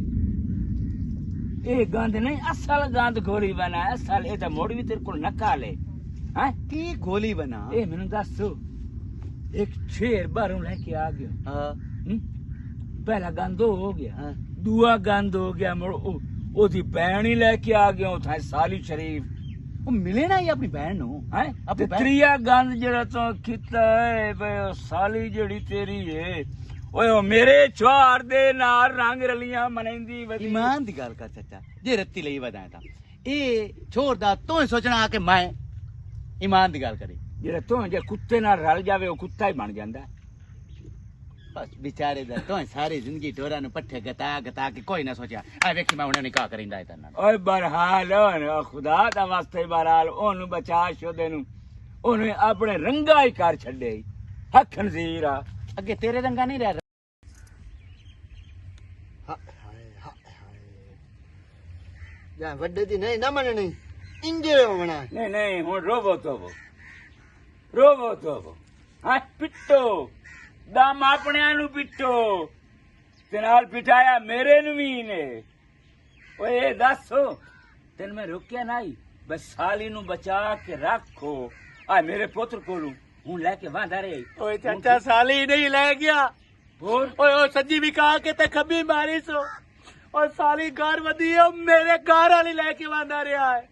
ਇਹ ਗੰਦ ਨਹੀਂ ਅਸਲ ਗੰਦ ਖੋਲੀ ਬਣਾ ਅਸਲ ਇਹ ਤਾਂ ਮੋੜ ਵੀ ਤੇਰੇ ਕੋਲ ਨਕਾ ਲੈ ਹੈ ਕੀ ਗੋਲੀ ਬਣਾ ਇਹ ਮੈਨੂੰ ਦੱਸ ਇੱਕ ਸ਼ੇਰ ਬਾਹਰੋਂ ਲੈ ਕੇ ਆ ਗਿਆ ਹਾਂ ਪਹਿਲਾ ਗੰਦ ਉਹ ਹੋ ਗਿਆ ਹਾਂ ਦੂਆ ਗੰਦ ਹੋ ਗਿਆ ਮੁੜ ਉਹਦੀ ਭੈਣ ਹੀ ਲੈ ਕੇ ਆ ਗਿਆ ਉਥੇ ਸਾਲੀ ਸ਼ਰੀਫ ਉਹ ਮਿਲੇ ਨਾ ਹੀ ਆਪਣੀ ਭੈਣ ਨੂੰ ਹੈ ਆਪਣੀ ਭੈਣ- ਤ੍ਰਿਆ ਗੰਦ ਜਿਹੜਾ ਤੂੰ ਕੀਤਾ ਹੈ ਬਈ ਉਹ ਸਾਲੀ ਜਿਹੜੀ ਤੇਰੀ ਏ ਓਏ ਉਹ ਮੇਰੇ ਛਾੜ ਦੇ ਨਾਲ ਰੰਗ ਰਲੀਆਂ ਮਨਾਈਂਦੀ ਵਧੀ ਇਮਾਨ ਦੀ ਗੱਲ ਕਰ ਚਾਚਾ ਜੇ ਰੱਤੀ ਲਈ ਵਧਾਇਆ ਤਾਂ ਇਹ ਛੋੜਦਾ ਤੂੰ ਹੀ ਸੋਚਣਾ ਕਿ ਮੈਂ ਇਮਾਨ ਦੀ ਗੱਲ ਕਰੀ ਜਿਹੜਾ ਤੂੰ ਜੇ ਕੁੱਤੇ ਨਾਲ ਰਲ ਜਾਵੇ ਉਹ ਕੁੱਤਾ ਹੀ ਬਣ ਜਾਂਦਾ ਬਸ ਵਿਚਾਰੇ ਦਾ ਤੂੰ ਸਾਰੀ ਜ਼ਿੰਦਗੀ ਢੋਰਾਂ ਨੂੰ ਪੱਠੇ ਗਤਾ ਕੇ ਕੋਈ ਨਾ ਸੋਚਿਆ ਆ ਵੇਖੀ ਮੈਂ ਉਹਨੇ ਨਿਕਾਹ ਕਰਿੰਦਾ ਇਹਦਾ ਨਾਲ ਓਏ ਬਰਹਾਲ ਓ ਖੁਦਾ ਦਾ ਵਾਸਤੇ ਬਰਹਾਲ ਉਹਨੂੰ ਬਚਾ ਸ਼ੋਦੇ ਨੂੰ ਉਹਨੇ ਆਪਣੇ ਰੰਗਾ ਹੀ ਕਰ ਛੱਡੇ ਹੱਥ ਨਜ਼ੀਰ ਆ ਅੱਗੇ ਤੇਰੇ ਰੰਗਾ ਨਹੀਂ ਰਹਿ ਜਾਂ ਵੱਡੇ ਦੀ ਨਹੀਂ ਨਾ ਮੰਨਣੀ ਇੰਜੇ ਹੋਣਾ ਨਹੀਂ ਨਹੀਂ ਹੁਣ ਰੋਵੋ ਤੋਵੋ ਹਾਂ ਪਿੱਟੋ ਦਮ ਆਪਣਿਆਂ ਨੂੰ ਪਿੱਟੋ ਤੇ ਨਾਲ ਪਿਟਾਇਆ ਮੇਰੇ ਨੂੰ ਵੀ ਨੇ ਓਏ ਦੱਸ ਤੈਨੂੰ ਮੈਂ ਰੋਕਿਆ ਨਹੀਂ ਬਸ ਸਾਲੀ ਨੂੰ ਬਚਾ ਕੇ ਰੱਖੋ ਆ ਮੇਰੇ ਪੁੱਤਰ ਕੋਲੋਂ ਹੁਣ ਲੈ ਕੇ ਵਾਂਦਾ ਰਹੇ ਓਏ ਚਾਚਾ ਸਾਲੀ ਨਹੀਂ ਲੈ ਗਿਆ ਹੋਰ ਓਏ ਓ ਸੱਜੀ ਵੀ ਕਹਾ ਕੇ ਤੇ ਖੱਬੀ ਮਾਰੀ ਸੋ ਓ ਸਾਲੀ ਘਰ ਵਧੀ ਓ ਮੇਰੇ ਘਰ ਵਾਲੀ ਲੈ ਕੇ ਵਾਂਦਾ ਰਿਹਾ ਹੈ